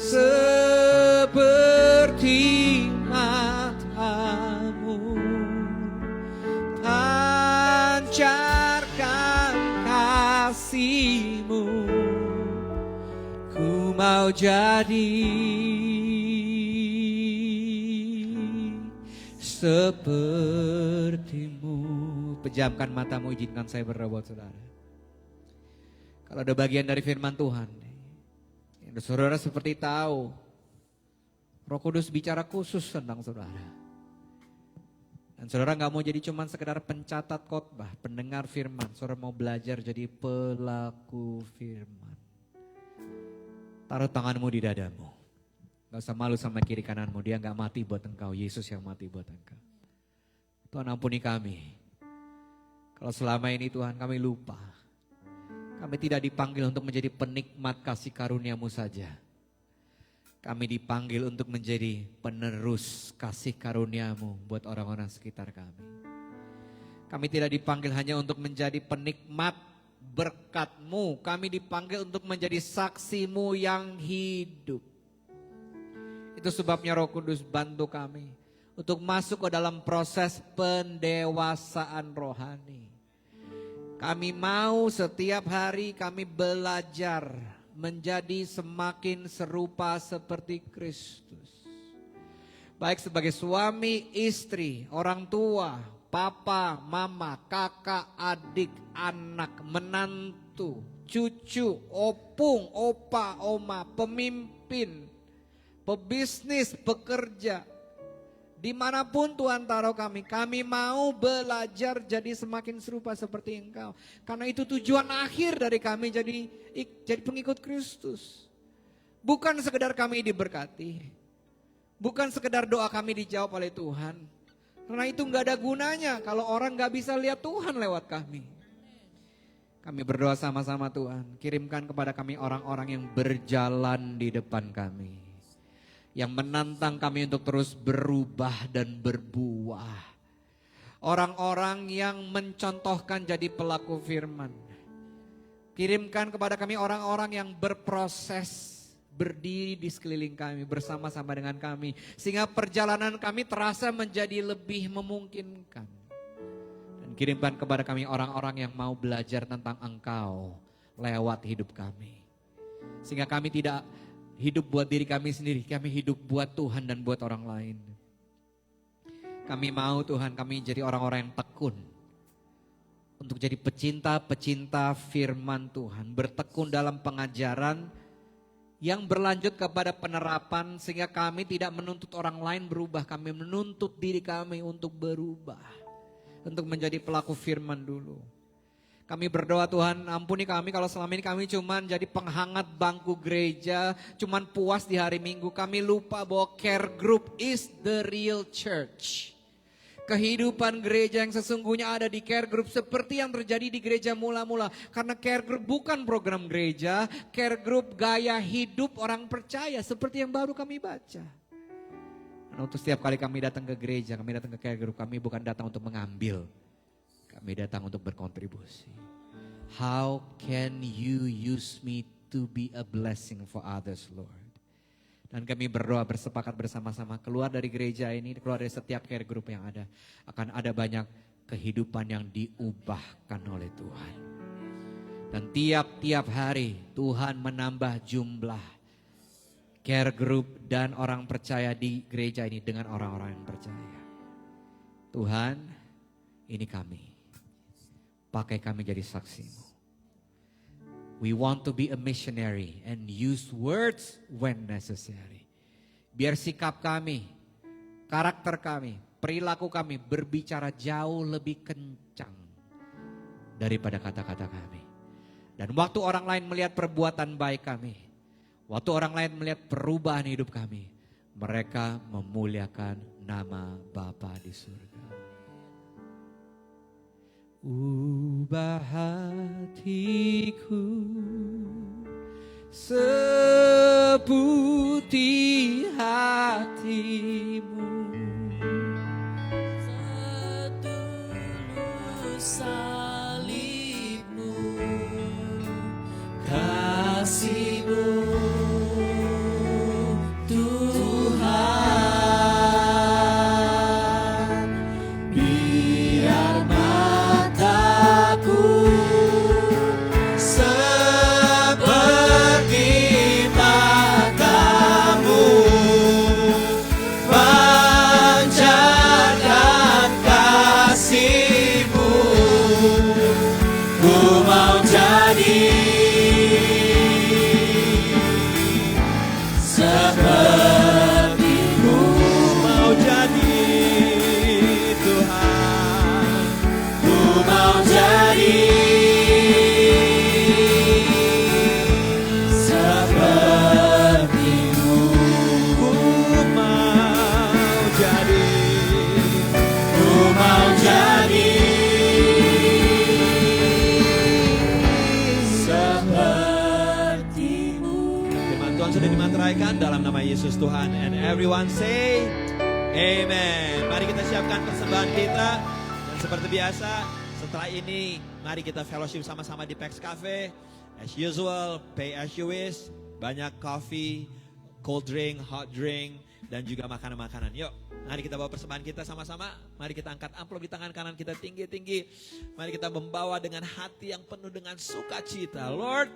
seperti mata-Mu, pancarkan kasih-Mu, ku mau jadi seperti-Mu. Pejamkan matamu, izinkan saya berdoa buat saudara. Kalau ada bagian dari firman Tuhan, saudara seperti tahu, Roh Kudus bicara khusus tentang saudara. Dan saudara gak mau jadi cuman sekedar pencatat khotbah, pendengar firman. Saudara mau belajar jadi pelaku firman. Taruh tanganmu di dadamu. Gak usah malu sama kiri kananmu, dia gak mati buat engkau, Yesus yang mati buat engkau. Tuhan ampuni kami. Kalau selama ini Tuhan kami lupa. Kami tidak dipanggil untuk menjadi penikmat kasih karunia-Mu saja. Kami dipanggil untuk menjadi penerus kasih karunia-Mu buat orang-orang sekitar kami. Kami tidak dipanggil hanya untuk menjadi penikmat berkat-Mu. Kami dipanggil untuk menjadi saksi-Mu yang hidup. Itu sebabnya Roh Kudus bantu kami untuk masuk ke dalam proses pendewasaan rohani. Kami mau setiap hari kami belajar menjadi semakin serupa seperti Kristus. Baik sebagai suami, istri, orang tua, papa, mama, kakak, adik, anak, menantu, cucu, opung, opa, oma, pemimpin, pebisnis, pekerja. Dimanapun Tuhan taruh kami, kami mau belajar jadi semakin serupa seperti Engkau. Karena itu tujuan akhir dari kami jadi pengikut Kristus. Bukan sekedar kami diberkati, bukan sekedar doa kami dijawab oleh Tuhan. Karena itu gak ada gunanya kalau orang gak bisa lihat Tuhan lewat kami. Kami berdoa sama-sama Tuhan, kirimkan kepada kami orang-orang yang berjalan di depan kami. Yang menantang kami untuk terus berubah dan berbuah. Orang-orang yang mencontohkan jadi pelaku firman. Kirimkan kepada kami orang-orang yang berproses, berdiri di sekeliling kami, bersama-sama dengan kami. Sehingga perjalanan kami terasa menjadi lebih memungkinkan. Dan kirimkan kepada kami orang-orang yang mau belajar tentang Engkau lewat hidup kami. Sehingga kami tidak hidup buat diri kami sendiri, kami hidup buat Tuhan dan buat orang lain. Kami mau Tuhan, kami jadi orang-orang yang tekun. Untuk jadi pecinta-pecinta firman Tuhan. Bertekun dalam pengajaran yang berlanjut kepada penerapan. Sehingga kami tidak menuntut orang lain berubah, kami menuntut diri kami untuk berubah. Untuk menjadi pelaku firman dulu. Kami berdoa Tuhan, ampuni kami kalau selama ini kami cuman jadi penghangat bangku gereja, cuman puas di hari Minggu. Kami lupa bahwa care group is the real church. Kehidupan gereja yang sesungguhnya ada di care group seperti yang terjadi di gereja mula-mula. Karena care group bukan program gereja, care group gaya hidup orang percaya seperti yang baru kami baca. Nah, untuk setiap kali kami datang ke gereja, kami datang ke care group, kami bukan datang untuk mengambil. Kami datang untuk berkontribusi. How can you use me to be a blessing for others, Lord? Dan kami berdoa bersepakat bersama-sama keluar dari gereja ini, keluar dari setiap care group yang ada. Akan ada banyak kehidupan yang diubahkan oleh Tuhan. Dan tiap-tiap hari Tuhan menambah jumlah care group dan orang percaya di gereja ini dengan orang-orang yang percaya. Tuhan, ini kami. Pakai kami jadi saksi-Mu. We want to be a missionary and use words when necessary. Biar sikap kami, karakter kami, perilaku kami berbicara jauh lebih kencang daripada kata-kata kami. Dan waktu orang lain melihat perbuatan baik kami, waktu orang lain melihat perubahan hidup kami, mereka memuliakan nama Bapa di surga. Ubah hatiku seputih hatimu, setulus salibmu, kasih-Mu Tuhan. Biar mataku seperti matamu, pancarkan kasih-Mu. Ku mau jadi seperti-Mu, Mau jadi Tuhan, ku mau jadi seperti-Mu, ku mau jadi, ku mau jadi seperti-Mu. firman Tuhan sudah dimateraikan dalam nama Yesus Tuhan. And everyone say Amen. Mari kita siapkan persembahan kita. Dan seperti biasa, setelah ini mari kita fellowship sama-sama di Pax Cafe. As usual, pay as you wish. Banyak coffee, cold drink, hot drink, dan juga makanan-makanan. Yuk, mari kita bawa persembahan kita sama-sama. Mari kita angkat amplop di tangan kanan kita tinggi-tinggi. Mari kita membawa dengan hati yang penuh dengan sukacita. Lord,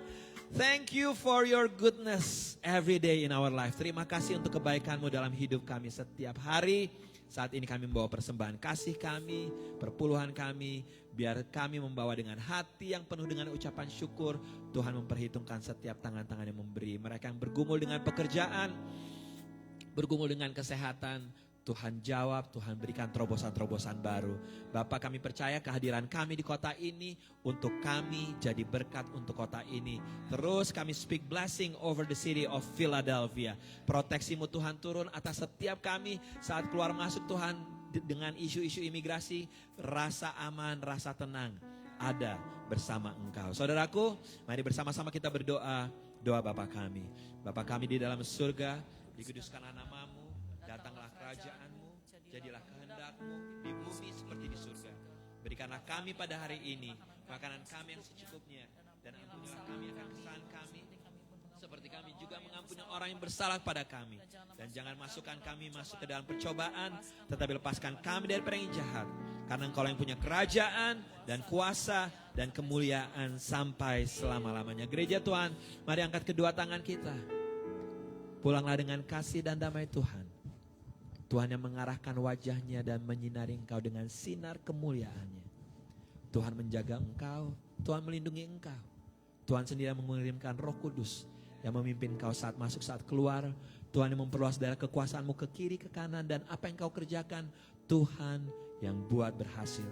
thank you for your goodness every day in our life. Terima kasih untuk kebaikan-Mu dalam hidup kami setiap hari. Saat ini kami membawa persembahan kasih kami, perpuluhan kami. Biar kami membawa dengan hati yang penuh dengan ucapan syukur. Tuhan memperhitungkan setiap tangan-tangan yang memberi. Mereka yang bergumul dengan pekerjaan, bergumul dengan kesehatan, Tuhan jawab, Tuhan berikan terobosan-terobosan baru. Bapak, kami percaya kehadiran kami di kota ini untuk kami jadi berkat untuk kota ini. Terus kami speak blessing over the city of Philadelphia. Proteksi-Mu Tuhan turun atas setiap kami saat keluar masuk Tuhan dengan isu-isu imigrasi. Rasa aman, rasa tenang ada bersama Engkau. Saudaraku, mari bersama-sama kita berdoa. Doa Bapa kami. Bapa kami di dalam surga, dikuduskanlah nama-Mu, datanglah kerajaan-Mu, jadilah kehendak-Mu di bumi seperti di surga. Berikanlah kami pada hari ini makanan kami yang secukupnya, dan ampunilah kami akan kesalahan kami, seperti kami juga mengampuni orang yang bersalah pada kami. Dan jangan masukkan kami masuk ke dalam percobaan, tetapi lepaskan kami dari yang jahat. Karena Engkau yang punya kerajaan dan kuasa dan kemuliaan sampai selama-lamanya. Gereja Tuhan, mari angkat kedua tangan kita. Pulanglah dengan kasih dan damai Tuhan. Tuhan yang mengarahkan wajahnya dan menyinari engkau dengan sinar kemuliaannya. Tuhan menjaga engkau, Tuhan melindungi engkau. Tuhan sendiri yang mengirimkan Roh Kudus yang memimpin engkau saat masuk, saat keluar. Tuhan yang memperluas daerah kekuasaanmu ke kiri, ke kanan, dan apa yang kau kerjakan, Tuhan yang buat berhasil.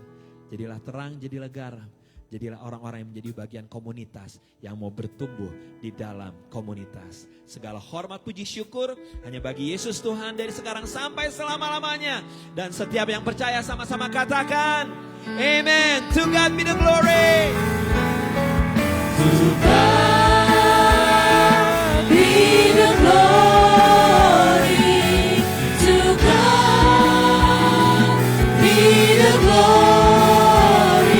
Jadilah terang, jadilah garam. Jadilah orang-orang yang menjadi bagian komunitas yang mau bertumbuh di dalam komunitas. Segala hormat, puji, syukur hanya bagi Yesus Tuhan dari sekarang sampai selama-lamanya. Dan setiap yang percaya sama-sama katakan, Amen. To God be the glory. To God be the glory. To God be the glory.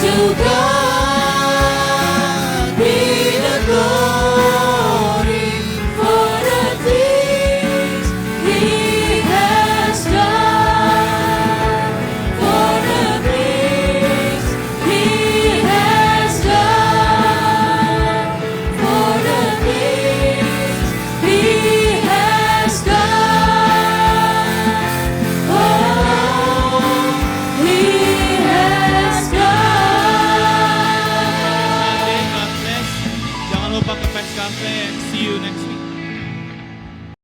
To God be the glory for the today and see you next week.